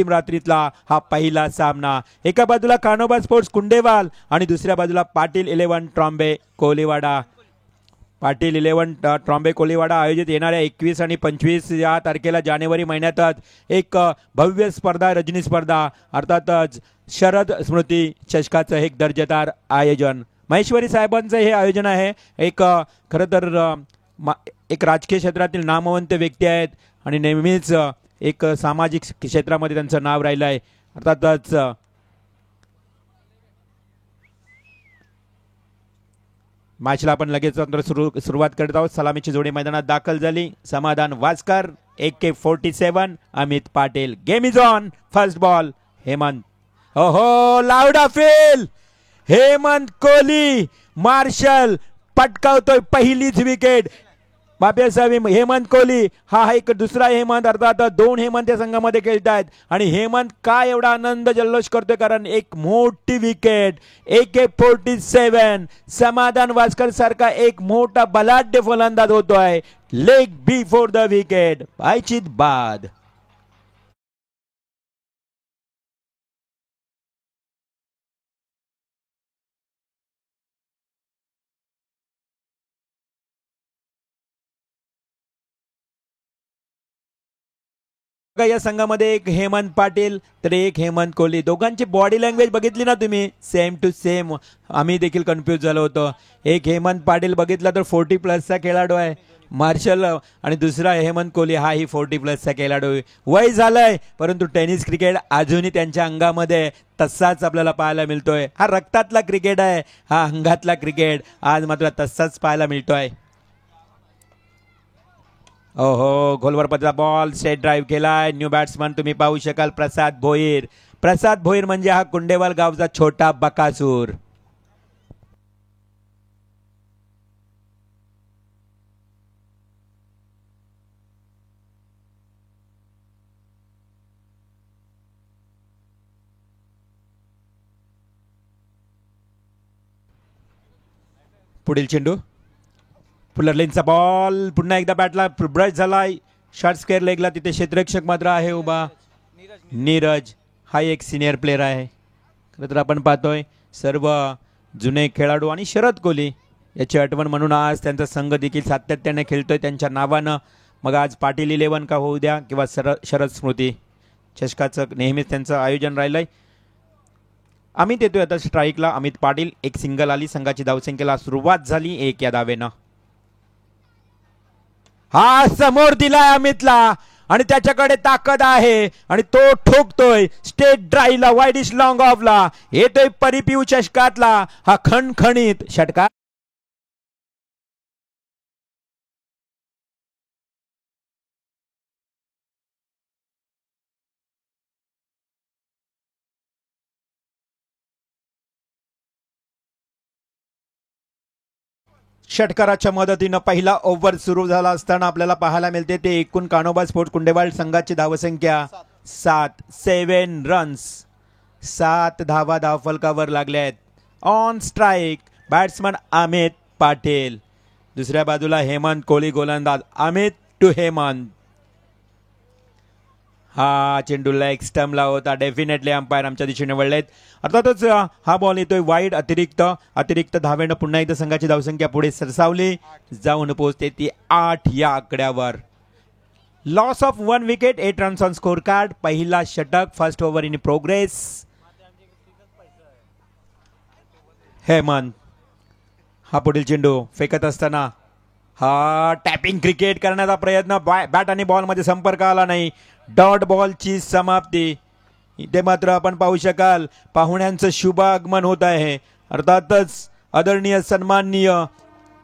Speaker 2: रात्रीतला हा पहिला सामना. एका बाजूला कान्होबा स्पोर्ट्स कुंडेवाल आणि दुसऱ्या बाजूला पाटील 11 ट्रॉम्बे कोलीवाडा. पाटील 11 ट्रॉम्बे कोलीवाडा आयोजित येणाऱ्या 21 आणि 25 या तारखेला जानेवारी महिन्यातच एक भव्य स्पर्धा रजनी स्पर्धा अर्थातच शरद स्मृती चषकाचं एक दर्जेदार आयोजन महेश्वरी साहेबांचं हे आयोजन आहे. एक खरं तर एक राजकीय क्षेत्रातील नामवंत व्यक्ती आहेत आणि नेहमीच एक सामाजिक क्षेत्रामध्ये त्यांचं नाव राहिलं आहे. अर्थातच मॅचला आपण लगेच सुरुवात करत आहोत. सलामीची जोडी मैदानात दाखल झाली. समाधान Waskar AK-47 Amit Patil. Game is on. First ball Hemant. ओहो लावडा फेल. हेमंत कोहली मार्शल पटकावतोय पहिलीच विकेट. बापेसावी हेमंत कोहली हा एक दुसरा हेमंत, अर्थात 2 हेमंत या संघामध्ये खेळतायत. आणि हेमंत काय एवढा आनंद जल्लोष करतोय, कारण एक मोठी विकेट. AK-47 समाधान वास्कर सारखा एक मोठा बलाढ्य फलंदाज होतोय. लेग बिफोर द विकेट पायचीत बाद. या संघामध्ये एक हेमंत पाटील तर एक हेमंत कोहली. दोघांची बॉडी लँग्वेज बघितली ना तुम्ही, सेम टू सेम. आम्ही देखील कन्फ्यूज झालो होतो. एक हेमंत पाटील बघितला तर 40+ खेळाडू आहे मार्शल, आणि दुसरा हेमंत कोहली हा ही 40+ खेळाडू. वय झालंय परंतु टेनिस क्रिकेट अजूनही त्यांच्या अंगामध्ये तसाच आपल्याला पाहायला मिळतोय. हा रक्तातला क्रिकेट आहे, हा अंगातला क्रिकेट आज मात्र तसाच पाहायला मिळतोय. ओहो गोलवर पडला बॉल. स्टेट ड्राईव्ह केलाय. न्यू बॅट्समन तुम्ही पाहू शकाल प्रसाद भोईर. प्रसाद भोईर म्हणजे हा कुंडेवाल गावचा छोटा बकासूर. पुढील चेंडू पुलरलेनचा बॉल. पुन्हा एकदा बॅटला ब्रश झालाय. शॉर्ट स्क्वेअर लेगला तिथे क्षेत्ररक्षक मात्र आहे उभा. नीरज हा एक सिनियर प्लेअर आहे. खरं तर आपण पाहतोय सर्व जुने खेळाडू आणि शरद कोहली याची आठवण म्हणून आज त्यांचा संघ देखील सातत्याने खेळतोय त्यांच्या नावानं. मग आज पाटील 11 का होऊ द्या किंवा शरद स्मृती चषकाचं नेहमीच त्यांचं आयोजन राहिलंय. अमित येतोय आता स्ट्राईकला. अमित पाटील एक सिंगल आली. संघाची धावसंख्येला सुरुवात झाली 1 या धावेनं. हा समोर दिलाय अमितला आणि त्याच्याकडे ताकद आहे आणि तो ठोकतोय स्टेट ड्राईव्हला वाईडिश लॉंग ऑफला. येतोय परिपिऊ चषकातला हा खणखणीत षटकार. षटकाराच्या मदतीनं पहिला ओव्हर सुरू झाला असताना आपल्याला पाहायला मिळते ते एकूण कान्होबा स्पोर्ट्स कुंडेवाल संघाची धावसंख्या 7 रन्स. 7 धावा धावफलकावर लागल्या आहेत. On strike batsman Amit Patil. दुसऱ्या बाजूला हेमंत कोहली गोलंदाज. अमित टू हेमंत. हा चेंडू लेग स्टंपला होता. डेफिनेटली अंपायर आमच्या दिशेने वळलेत. अर्थातच हा बॉल येतोय वाईड. अतिरिक्त धावेनं पुन्हा एकदा संघाची धावसंख्या पुढे सरसावली जाऊन पोहोचते ती 8 या आकड्यावर. Loss of 1 wicket 8 runs on score card. पहिला षटक first over in progress. Hemant हा पुढील चेंडू फेकत असताना हा टॅपिंग क्रिकेट करण्याचा प्रयत्न. बॅट आणि बॉल मध्ये संपर्क आला नाही. डॉट बॉलची समाप्ती. इथे मात्र आपण पाहू शकाल पाहुण्यांचं शुभ आगमन होत आहे. अर्थातच आदरणीय सन्माननीय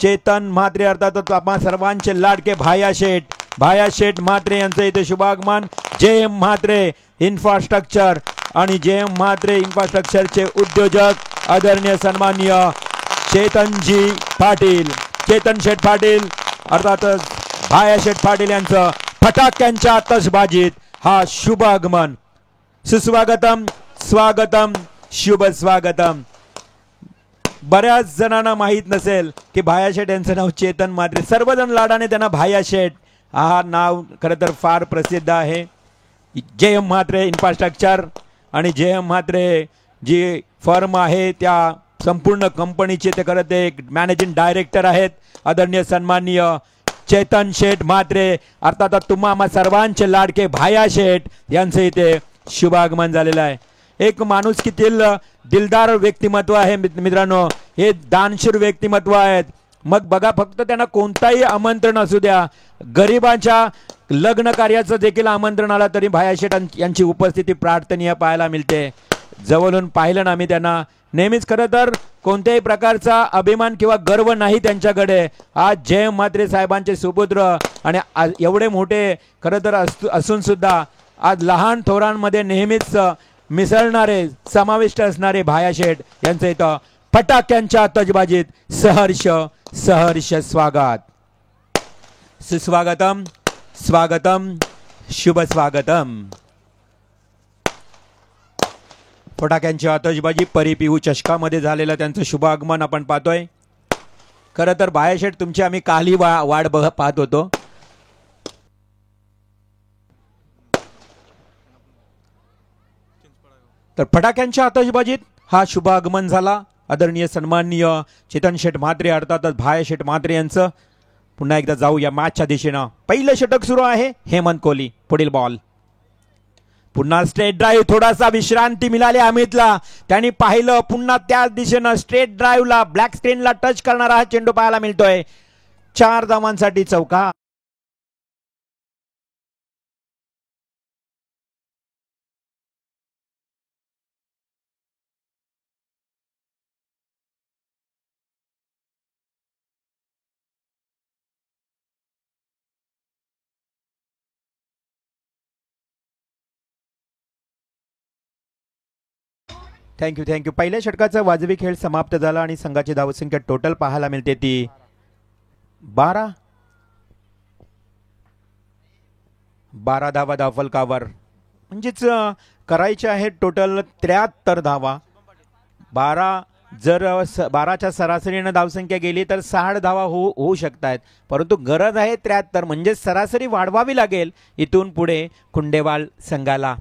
Speaker 2: चेतन म्हात्रे अर्थातच आपण सर्वांचे लाडके भाया शेठ म्हात्रे यांचं इथे शुभागमन. JM म्हात्रे इन्फ्रास्ट्रक्चर आणि JM म्हात्रे इन्फ्रास्ट्रक्चरचे उद्योजक आदरणीय सन्माननीय चेतन शेठ पाटील अर्थातच भाया शेठ पाटील यांचं फटाक्यांच्या आतषबाजीत हा शुभ आगमन. सुस्वागतम, स्वागतम, शुभ स्वागतम. बऱ्याच जणांना माहीत नसेल की भाया शेठ यांचं नाव चेतन म्हात्रे. सर्वजण लाडाने त्यांना भाया शेठ हा नाव खरं तर फार प्रसिद्ध आहे. JM म्हात्रे इन्फ्रास्ट्रक्चर आणि JM म्हात्रे जी फर्म आहे त्या संपूर्ण कंपनीचे ते खरं ते मॅनेजिंग डायरेक्टर आहेत आदरणीय सन्माननीय चेतन शेठ म्हात्रे अर्थात तुम्हा सर्वांचे लाडके भाया शेठ यांचे इथे शुभागमन झालेलं आहे. एक माणुसकीतील दिलदार व्यक्तिमत्व आहे मित्रांनो. हे दानशूर व्यक्तिमत्व आहेत. मग बघा फक्त त्यांना कोणताही आमंत्रण असू द्या, गरिबांच्या लग्न कार्याचं देखील आमंत्रण आलं तरी भाया शेठ यांची उपस्थिती प्रार्थनीय पाहायला मिळते. जवळून पाहिलं ना आम्ही त्यांना नेहमीच. खरं तर कोणत्याही प्रकारचा अभिमान किंवा गर्व नाही त्यांच्याकडे. आज JM म्हात्रे साहेबांचे सुपुत्र आणि एवढे मोठे खरं तर असून सुद्धा आज लहान थोरांमध्ये नेहमीच मिसळणारे समाविष्ट असणारे भाया शेठ यांचं इथं फटाक्यांच्या आतषबाजीत सहर्ष स्वागत. सुस्वागतम, स्वागतम, शुभ स्वागतम. फटाक्यांची आतषबाजी परिपिऊ चषकामध्ये झालेलं त्यांचं शुभ आगमन आपण पाहतोय. खरं तर भाया शेठ तुमची आम्ही काली वाट पाहत होतो. तर फटाक्यांच्या आतषबाजीत हा शुभ आगमन झाला आदरणीय सन्माननीय चेतन शेठ म्हात्रे अर्थातच भाया शेठ म्हात्रे यांचं. पुन्हा एकदा जाऊया मॅचच्या दिशेनं. पहिलं षटक सुरू आहे. हेमंत कोहली पुढील बॉल. पुन्हा स्ट्रेट ड्राईव्ह. थोडासा विश्रांती मिळाली अमितला. त्यांनी पाहिलं पुन्हा त्याच दिशेनं स्ट्रेट ड्राईव्हला ब्लॅक स्क्रीनला टच करणारा हा चेंडू पाहायला मिळतोय. 4 धावांसाठी चौका. थँक्यू. पहिल्या षटकाचा वाजवी खेळ समाप्त झाला आणि संघाची धावसंख्या टोटल पाहायला मिळते ती 12 धावा धावफलकावर. म्हणजेच करायचे आहेत टोटल 73 धावा. 12च्या सरासरीनं धावसंख्या गेली तर 60 धावा होऊ शकतात. परंतु गरज आहे 73 म्हणजे सरासरी वाढवावी लागेल इथून पुढे कुंडेवाल संघाला.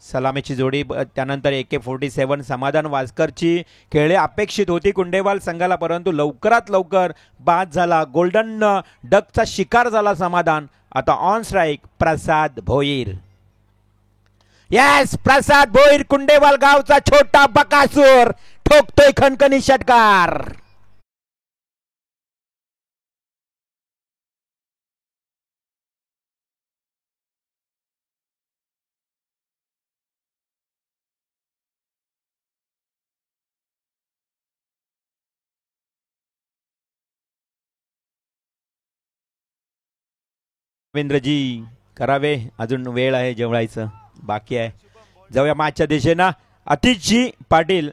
Speaker 2: सलामीची जोडी त्यानंतर AK-47 समाधान वासकरची खेळे अपेक्षित होती कुंडेवाल संघाला परंतु लवकरात लवकर बाद झाला. गोल्डन डकचा शिकार झाला समाधान. आता on strike Prasad Bhoir. Yes, Prasad Bhoir Kundewal गावचा छोटा बकासूर ठोकतोय खणखणी षटकार. रवींद्रजी करावे, अजून वेळ आहे, जेवणायचं बाकी आहे. जाऊया मॅचच्या दिशेनं. आतिशजी पाटील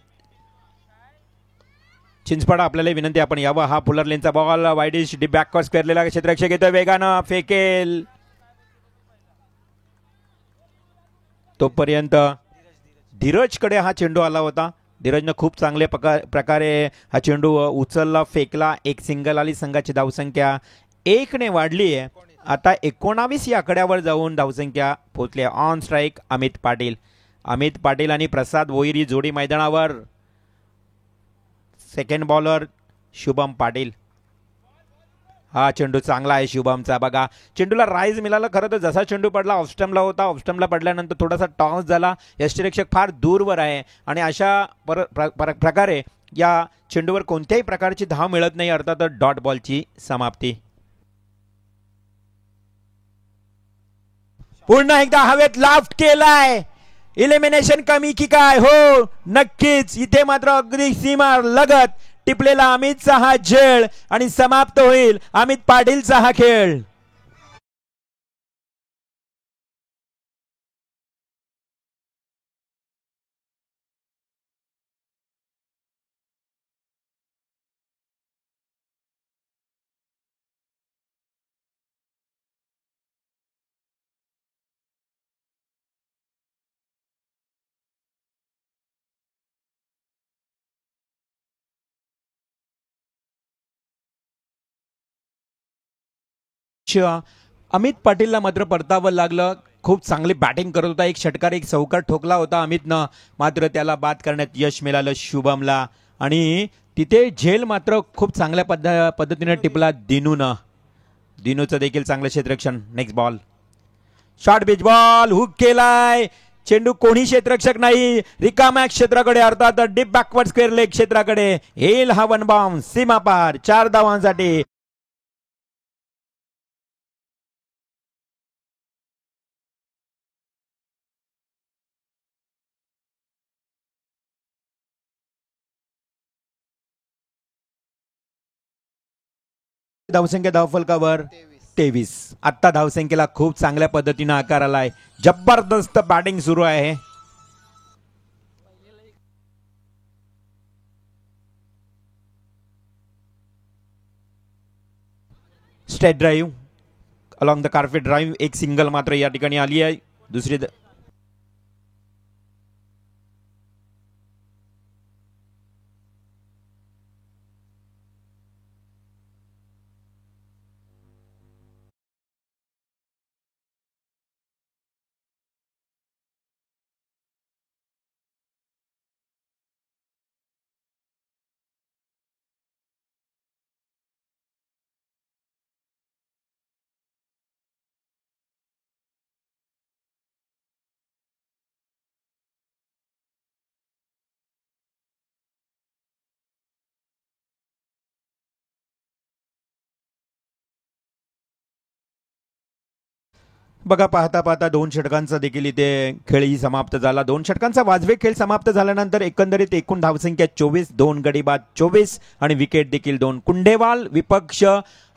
Speaker 2: चिंचपाडा आपल्याला विनंती आपण यावं. हा फुलर लेनचा बॉल वाईडिश डी बॅकवर स्क्वेअरलेला क्षेत्ररक्षक येतोय वेगानं फेकेल. तोपर्यंत धीरजकडे हा चेंडू आला होता. धीरजनं खूप चांगल्या प्रकारे हा चेंडू उचलला फेकला. एक सिंगल आली. संघाची धावसंख्या 1 ने वाढली आहे. आता 19 या आकड्यावर जाऊन धावसंख्या पोहोचली. ऑन स्ट्राइक अमित पाटील आणि प्रसाद भोईर ही जोडी मैदानावर. Second bowler Shubham Patil. हा चेंडू चांगला आहे शुभमचा. बघा चेंडूला राईज मिळाला. खरं तर जसा चेंडू पडला ऑफस्टम्पला होता, ऑफस्टम्पला पडल्यानंतर थोडासा टॉस झाला. यष्टिरक्षक फार दूरवर आहे आणि अशा प्रकारे या चेंडूवर कोणत्याही प्रकारची धाव मिळत नाही, अर्थात डॉट बॉलची समाप्ती. पुन्हा एकदा हवेत लाफ्ट केलाय. इलिमिनेशन कमी की काय? हो नक्कीच. इथे मात्र अगदी सीमा लगत टिपलेला अमितचा हा झेल आणि समाप्त होईल अमित पाटीलचा हा खेळ. अमित पाटीलला मात्र परतावं लागलं. खूप चांगली बॅटिंग करत होता. एक षटकार एक चौकार ठोकला होता अमितनं, मात्र त्याला बाद करण्यात यश मिळालं शुभमला. आणि तिथे झेल मात्र खूप चांगल्या पद्धतीने टिपला दिनूनं. दिनूचं देखील चांगलं क्षेत्ररक्षण. नेक्स्ट बॉल शॉर्ट बिच बॉल हुक केलाय. चेंडू कोणी क्षेत्ररक्षक नाही, रिकाम्या क्षेत्राकडे अर्थात डीप बॅकवर्ड स्क्वेअर लेग क्षेत्राकडे येईल हा वन बाउन्स. सीमा पार 4 धावांसाठी. धावसंख्या धावफलकावर 23. आत्ता धावसंख्येला खूप चांगल्या पद्धतीने आकार आलाय. जबरदस्त बॅटिंग सुरू आहे. Straight drive along the carpet drive. एक सिंगल मात्र या ठिकाणी आली आहे. दुसरी बघा पाहता पाहता 2 षटकांचा देखील इथे खेळही समाप्त झाला. 2 षटकांचा वाजवे खेळ समाप्त झाल्यानंतर एकंदरीत एकूण धावसंख्या 24, 2 गडी बाद 24 आणि विकेट देखील 2. कुंडेवाल विपक्ष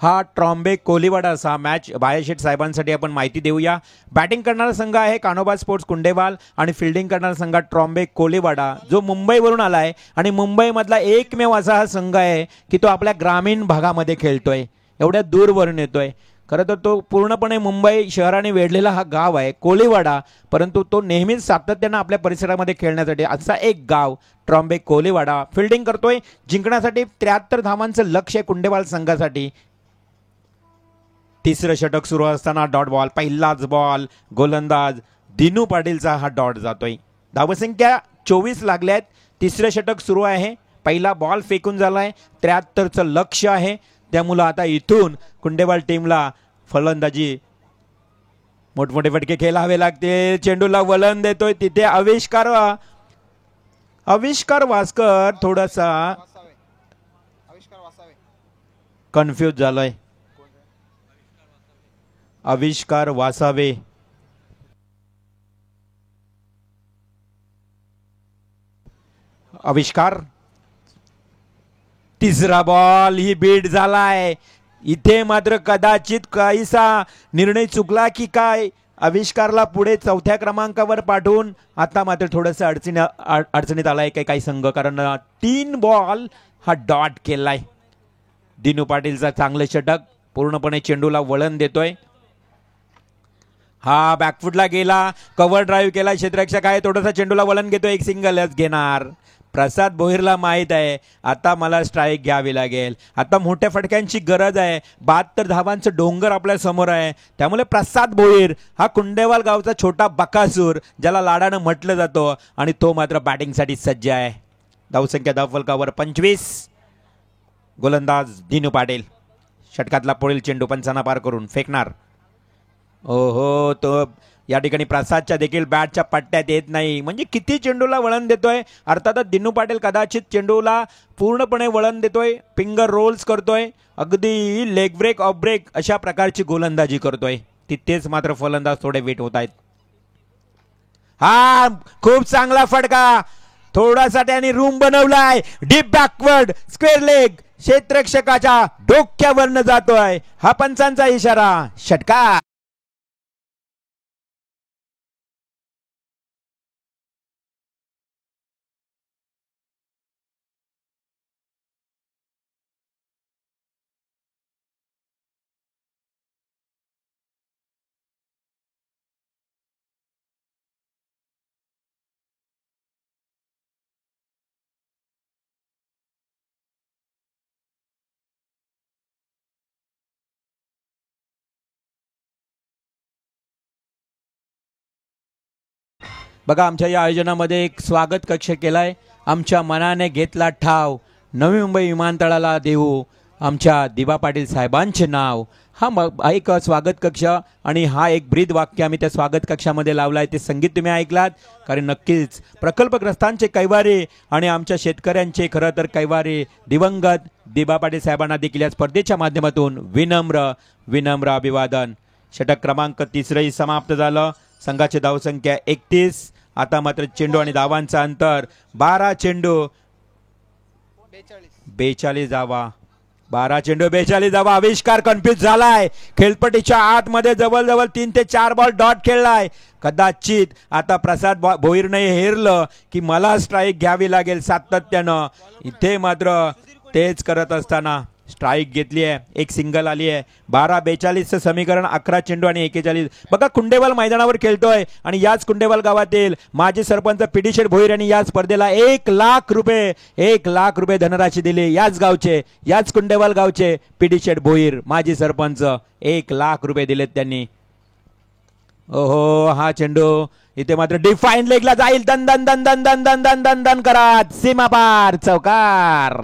Speaker 2: हा ट्रॉम्बे कोलीवाडा. असा मॅच बायाशेठ साहेबांसाठी आपण माहिती देऊया. बॅटिंग करणारा संघ आहे कानोबा स्पोर्ट्स कुंडेवाल आणि फिल्डिंग करणारा संघ ट्रॉम्बे कोलीवाडा, जो मुंबईवरून आलाय आणि मुंबईमधला एकमेव असा हा संघ आहे की तो आपल्या ग्रामीण भागामध्ये खेळतोय, एवढ्या दूरवरून येतोय. खरं तर तो पूर्णपणे मुंबई शहराने वेढलेला हा गाव आहे कोलीवाडा, परंतु तो नेहमीच सातत्यानं आपल्या परिसरामध्ये खेळण्यासाठी असा एक गाव ट्रॉम्बे कोलीवाडा. फिल्डिंग करतोय. जिंकण्यासाठी 73 धावांचं लक्ष आहे कुंडेवाल संघासाठी. तिसरं षटक सुरू असताना डॉट बॉल. पहिलाच बॉल गोलंदाज दिनू पाटीलचा हा डॉट जातोय. धावसंख्या 24 लागल्यात. तिसरं षटक सुरू आहे. पहिला बॉल फेकून झालाय. 73चं लक्ष आहे. त्यामुळे आता इथून कुंडेवाल टीमला फलंदाजी मोठमोठे फटके खेळावे लागते. चेंडूला वलन देतोय तिथे आविष्कार वासकर थोडासा कन्फ्यूज झालाय. आविष्कार वासावे. आविष्कार तिसरा बॉल ही बीट झालाय. इथे मात्र कदाचित काहीसा निर्णय चुकला की काय. आविष्कारला पुढे 4थ्या क्रमांकावर पाठवून आता मात्र थोडस अडचणीत आलाय काही संघ, कारण 3 बॉल हा डॉट केलाय. दिनू पाटीलचा चांगलं षटक पूर्णपणे चेंडूला वळण देतोय. हा बॅकफुटला गेला. कव्हर ड्राईव्ह केला. क्षेत्ररक्षक आहे. थोडासा चेंडूला वळण घेतो. एक सिंगलच घेणार. प्रसाद भोईरला माहित आहे आता मला स्ट्राईक घ्यावी लागेल. आता मोठ्या फटक्यांची गरज आहे. 72 धावांचं डोंगर आपल्या समोर आहे. त्यामुळे प्रसाद भोईर हा कुंडेवाल गावचा छोटा बकासूर, ज्याला लाडानं म्हटलं जातं, आणि तो मात्र बॅटिंगसाठी सज्ज आहे. धावसंख्या धावफलकावर 25. गोलंदाज दिनू पाटील. षटकातला पुढील चेंडू पंचांना पार करून फेकणार. ओहो, तो या ठिकाणी प्रसादच्या देखील बॅटच्या पट्ट्यात येत नाही. म्हणजे किती चेंडूला वळण देतोय. अर्थातच दिनू पाटील कदाचित चेंडूला पूर्णपणे वळण देतोय, फिंगर रोल्स करतोय, अगदी लेग ब्रेक ऑफ ब्रेक अशा प्रकारची गोलंदाजी करतोय. तिथेच मात्र फलंदाज थोडे वेट होत आहेत. हा खूप चांगला फटका, थोडासा त्याने रूम बनवलाय, डीप बॅकवर्ड स्क्वेअर लेग क्षेत्ररक्षकाच्या डोक्यावरनं जातोय. हा पंचांचा इशारा. षटकार. बघा, आमच्या या आयोजनामध्ये एक स्वागत कक्ष केलाय. आमच्या मनाने घेतला ठाव, नवी मुंबई विमानतळाला देऊ आमच्या दिबा पाटील साहेबांचे नाव. हा एक स्वागत कक्ष आणि हा एक ब्रीद वाक्य आम्ही त्या स्वागत कक्षामध्ये लावलाय. ते संगीत तुम्ही ऐकलात, कारण नक्कीच प्रकल्पग्रस्तांचे कैवारी आणि आमच्या शेतकऱ्यांचे खरं तर कैवारी दिवंगत दिबा पाटील साहेबांना देखील या स्पर्धेच्या माध्यमातून विनम्र विनम्र अभिवादन. षटक क्रमांक 3 समाप्त झालं. संघाची धावसंख्या 31. आता मात्र चेंडू आणि धावांचा अंतर 12 चेंडू 42 धावा. 12 चेंडू 42 धावा. आविष्कार कन्फ्युज झालाय. खेळपट्टीच्या आतमध्ये जवळजवळ 3 ते 4 बॉल डॉट खेळलाय. कदाचित आता प्रसाद भोईरने हेरलं की मला स्ट्राईक घ्यावी लागेल सातत्यानं. इथे मात्र तेच करत असताना स्ट्राईक घेतली आहे. एक सिंगल आली आहे. 12-42चं समीकरण 11 चेंडू आणि 41. बघा, कुंडेवाल मैदानावर खेळतोय आणि याच कुंडेवाल गावातील माजी सरपंच पीडी शेठ भोईर यांनी या स्पर्धेला 1 लाख रुपये धनराशी दिली. याच गावचे, याच कुंडेवाल गावचे पीडी शेठ भोईर माजी सरपंच 1 लाख रुपये दिलेत त्यांनी. ओहो, हा चेंडू इथे मात्र डिफाईन लेगला जाईल. दन दन दन दन दन दन दन दन दन करत सीमा पार चौकार.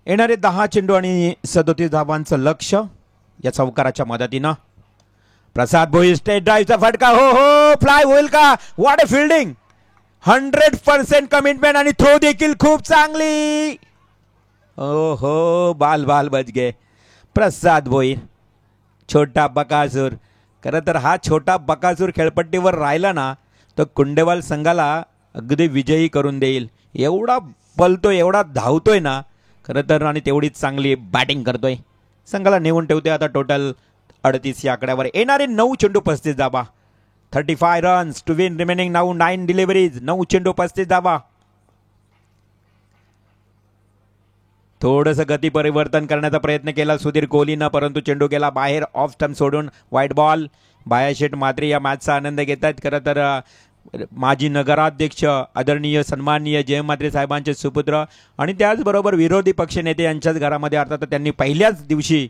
Speaker 2: येणारे 10 चेंडू आणि 37 धावांचं लक्ष या चौकाराच्या मदतीनं. प्रसाद भोईर स्ट्रेट ड्राईव्हचा फटका. हो हो, फ्लाय होईल का? What a fielding. 100% कमिटमेंट आणि थ्रो देखील खूप चांगली. ओ हो, बाल बाल बच गे. प्रसाद भोईर, छोटा बकासूर. खरं तर हा छोटा बकासूर खेळपट्टीवर राहिला ना तर कुंडेवाल संघाला अगदी विजयी करून देईल. एवढा पलतोय, एवढा धावतोय ना खरं तर, आणि तेवढीच चांगली बॅटिंग करतोय. संघाला नेऊन ठेवतोय आता टोटल 38 या आकड्यावर. येणारे 9 चेंडू 35 धावा. 35 runs to win remaining now 9 deliveries. 9 चेंडू 35 धावा. थोडंसं गती परिवर्तन करण्याचा प्रयत्न केला सुधीर कोहलीनं, परंतु चेंडू गेला बाहेर ऑफ स्टंप सोडून. White ball. बायाशेठ मात्रे या मॅचचा आनंद घेत आहेत. खरं तर माजी नगराध्यक्ष आदरणीय सन्माननीय जय म्हात्रे साहेबांचे सुपुत्र आणि त्याचबरोबर विरोधी पक्षनेते यांच्याच घरामध्ये, अर्थात त्यांनी पहिल्याच दिवशी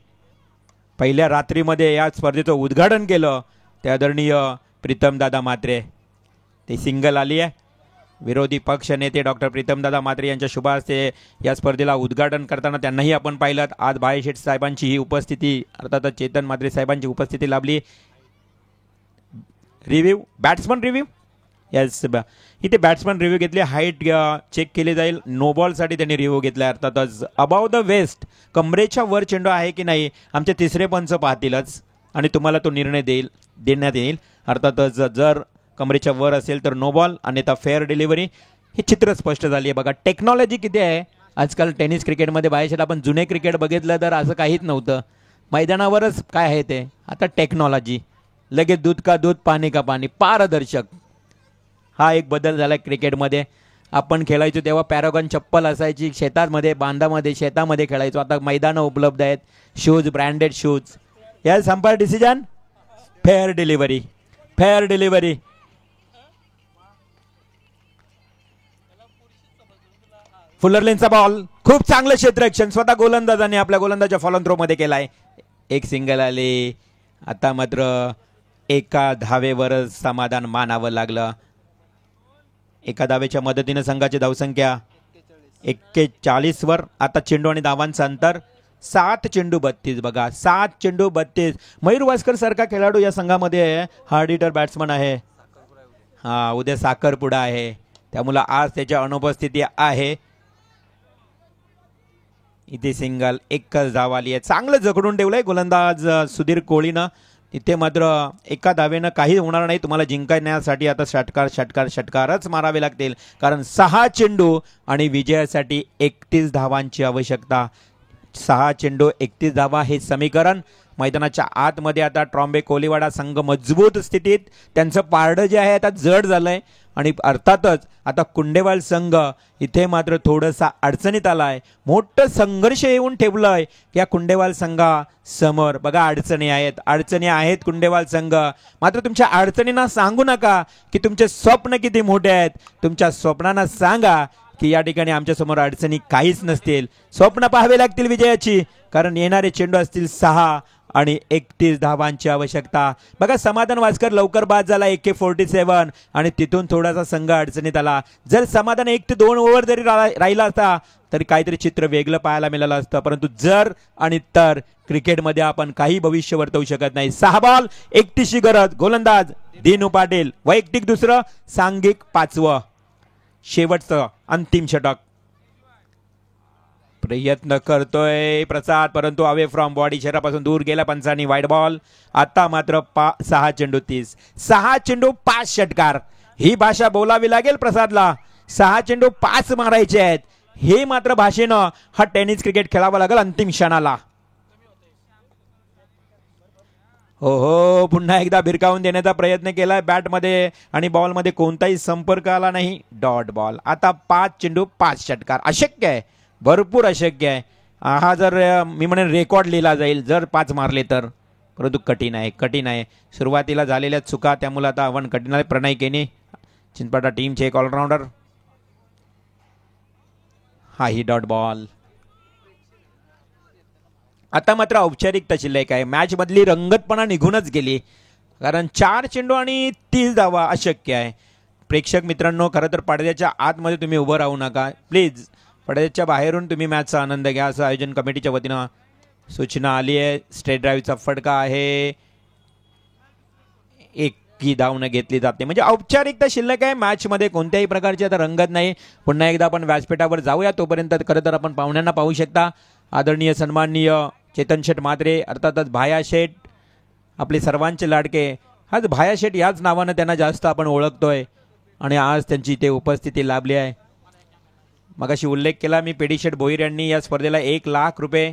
Speaker 2: पहिल्या रात्रीमध्ये या स्पर्धेचं उद्घाटन केलं. ते आदरणीय प्रीतमदादा म्हात्रे. ते सिंगल आली आहे. विरोधी पक्ष नेते डॉक्टर प्रीतमदादा म्हात्रे यांच्या शुभ हस्ते या स्पर्धेला उद्घाटन करताना त्यांनाही आपण पाहिलं. आज बाळाशेठ साहेबांची ही उपस्थिती, अर्थात चेतन म्हात्रे साहेबांची उपस्थिती लाभली. Review, batsman review. येस, इथे बॅट्समन रिव्ह्यू घेतली. हाईट चेक केली जाईल. नो बॉलसाठी त्यांनी रिव्ह्यू घेतला. अर्थातच अबाव द वेस्ट, कमरेच्या वर चेंडू आहे की नाही आमचे तिसरे पंच पाहतीलच आणि तुम्हाला तो निर्णय देण्यात येईल. अर्थातच जर कमरेच्या वर असेल तर नो बॉल, अन्यथा फेअर डिलिव्हरी. हे चित्र स्पष्ट झाली आहे. बघा टेक्नॉलॉजी किती आहे आजकाल टेनिस क्रिकेटमध्ये. बाहेर आपण जुने क्रिकेट बघितलं तर असं काहीच नव्हतं. मैदानावरच काय आहे ते. आता टेक्नॉलॉजी, लगेच दूध का दूध, पाणी का पाणी, पारदर्शक. हा एक बदल झाला क्रिकेटमध्ये. आपण खेळायचो तेव्हा पॅरागॉन चप्पल असायची. शेतामध्ये, बांधामध्ये, शेतामध्ये खेळायचो. आता मैदानं उपलब्ध आहेत. Shoes, branded shoes. या संपार decision fair delivery. Fair delivery. फुलरलेनचा बॉल खूप चांगलं क्षेत्ररक्षण स्वतः गोलंदाजाने आपल्या गोलंदाजा फॉलोन थ्रो मध्ये केलाय. एक सिंगल आले. आता मात्र एका धावेवरच समाधान मानावं लागलं. एका धावेच्या मदतीने संघाची धावसंख्या 41 वर. आता चेंडू आणि धावांचं अंतर 7 चेंडू 32. बघा 7 चेंडू 32. मयूर वास्कर सारखा खेळाडू या संघामध्ये हार्ड हिटर बॅट्समन आहे. हा उद्या साखरपुडा आहे त्यामुळे आज त्याच्या अनुपस्थिती आहे. इथे सिंगल एकच धाव आली आहे. चांगलं जगडून ठेवलंय गोलंदाज सुधीर कोहलीनं. तिथे मात्र एका धावेनं काही होणार नाही. तुम्हाला जिंकण्यासाठी आता षटकारच मारावे लागतील कारण 6 चेंडू आणि विजयासाठी 31 धावांची आवश्यकता. 6 चेंडू 31 धावा हे समीकरण. मैदानाच्या आतमध्ये आता ट्रॉम्बे कोलीवाडा संघ मजबूत स्थितीत. त्यांचं पारडं जे आहे आता जड झालंय आणि अर्थातच आता कुंडेवाल संघ इथे मात्र थोडंसा अडचणीत आलाय. मोठं संघर्ष येऊन ठेवलंय या कुंडेवाल संघा समोर. बघा अडचणी आहेत कुंडेवाल संघ. मात्र तुमच्या अडचणींना सांगू नका की तुमचे स्वप्न किती मोठे आहेत. तुमच्या स्वप्नांना सांगा की या ठिकाणी आमच्या समोर अडचणी काहीच नसतील. स्वप्न पाहावे लागतील विजयाची कारण येणारे चेंडू असतील 6 आणि 31 धावांची आवश्यकता. बघा समाधान वास्कर लवकर बाद झाला AK-47 आणि तिथून थोडासा संघ अडचणीत आला. जर समाधान 1 ते 2 ओव्हर जरी राहिला असता तरी काहीतरी चित्र वेगळं पाहायला मिळालं असतं. परंतु जर आणि तर क्रिकेटमध्ये आपण काही भविष्य वर्तवू शकत नाही. 6 बॉल 31ची गरज. गोलंदाज दिनू पाटील. वैयक्तिक दुसरं, सांघिक 5वं. शेवटचं अंतिम षटक. प्रयत्न करतोय प्रसाद परंतु अवे फ्रॉम बॉडी शरीरापासून दूर गेला पंचांनी. Wide ball. आता मात्र 6 चेंडू 30. 6 चेंडू 5 षटकार. ही भाषा बोलावी लागेल प्रसादला. 6 चेंडू 5 मारायचे आहेत. हे मात्र भाषेनं हा टेनिस क्रिकेट खेळावा लागेल अंतिम क्षणाला. हो पुन्हा एकदा भिरकावून देण्याचा प्रयत्न केलाय बॅटमध्ये आणि बॉलमध्ये कोणताही संपर्क आला नाही. Dot ball. आता 5 चेंडू 5 षटकार. अशक्य आहे, भरपूर अशक्य आहे. हा जर मी म्हणेन रेकॉर्ड लिहिला जाईल जर 5 मारले तर. परंतु कठीण आहे. सुरुवातीला झालेल्या चुका त्यामुळे आता आव्हान कठीण आहे. प्रणय केने चिंचपाटा टीमचे एक ऑलराऊंडर. हाही डॉट बॉल. आता मात्र औपचारिकता शिल्लक आहे. मॅच मधली रंगतपणा निघूनच गेली कारण 4 चेंडू आणि 30 धावा अशक्य आहे. प्रेक्षक मित्रांनो खरं तर पडद्याच्या आतमध्ये तुम्ही उभं राहू नका प्लीज. पडद्याच्या बाहेरून तुम्ही मॅचचा आनंद घ्या असं आयोजन कमिटीच्या वतीनं सूचना आली आहे. स्ट्रेट ड्राईव्हचा फटका आहे. एकही धाव न घेतली जाते म्हणजे औपचारिकता शिल्लक आहे. मॅचमध्ये कोणत्याही प्रकारची आता रंगत नाही. पुन्हा एकदा आपण व्यासपीठावर जाऊया. तोपर्यंत खरं तर आपण पाहुण्यांना पाहू शकता. आदरणीय सन्माननीय चेतन शेठ म्हात्रे अर्थातच भाया शेठ आपले सर्वांचे लाडके. आज भाया शेठ याच नावानं त्यांना जास्त आपण ओळखतोय आणि आज त्यांची इथे उपस्थिती लाभली आहे. मगाशी उल्लेख केला मी पेडी शेठ भोईर यांनी या स्पर्धेला 1 लाख रुपये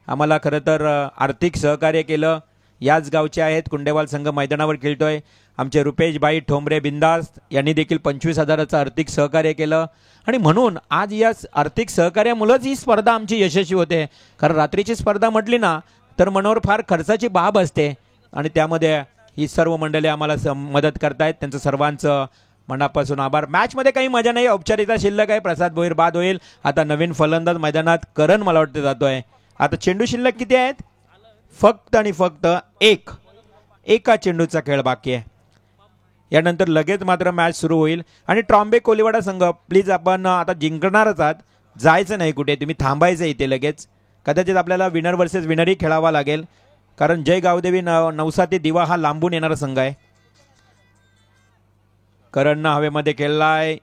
Speaker 2: आम्हाला खरं तर आर्थिक सहकार्य केलं. याच गावचे आहेत. कुंडेवाल संघ मैदानावर खेळतोय. आमचे रुपेशबाई ठोंबरे बिंदास यांनी देखील 25,000चं आर्थिक सहकार्य केलं आणि म्हणून आज या आर्थिक सहकार्यामुळेच ही स्पर्धा आमची यशस्वी होते. कारण रात्रीची स्पर्धा म्हटली ना तर मनावर फार खर्चाची बाब असते आणि त्यामध्ये ही सर्व मंडळी आम्हाला मदत करतायत. त्यांचं सर्वांचं मनापासून आभार. मॅचमध्ये काही मजा नाही. औपचारिकता शिल्लक आहे. प्रसाद भोईर बाद होईल. आता नवीन फलंदाज मैदानात करण मला वाटतं जातोय. आता चेंडू शिल्लक किती आहेत? फक्त आणि फक्त 1. एका चेंडूचा खेळ बाकी आहे. यानंतर लगेच मात्र मॅच सुरू होईल आणि ट्रॉम्बे कोलीवाडा संघ प्लीज आपण आता जिंकणारच आहात. जायचं नाही कुठे. तुम्ही थांबायचं इथे लगेच. कदाचित आपल्याला विनर वर्सेस विनरही खेळावा लागेल कारण जय गावदेवी नवसा ते दिवा हा लांबून येणारा संघ आहे. करणनं हवेमध्ये खेळलाय.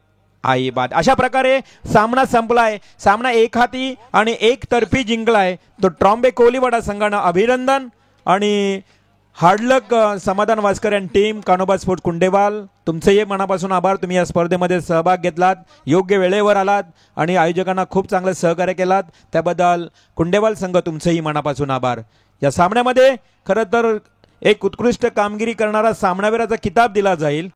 Speaker 2: आई बाद. अशा प्रकारे सामना संपलाय. सामना एक हाती आणि एकतर्फी जिंकलाय तो ट्रॉम्बे कोलीवाडा संघानं. अभिनंदन आणि hard luck Samadhan Waskar and team Kanoba sports Kundewal. तुमचेही मनापासून आभार. तुम्ही या स्पर्धेमध्ये सहभाग घेतलात, योग्य वेळेवर आलात आणि आयोजकांना खूप चांगलं सहकार्य केलात त्याबद्दल कुंडेवाल संघ तुमचेही मनापासून आभार. या सामन्यामध्ये खरं तर एक उत्कृष्ट कामगिरी करणारा सामनावीराचा किताब दिला जाईल.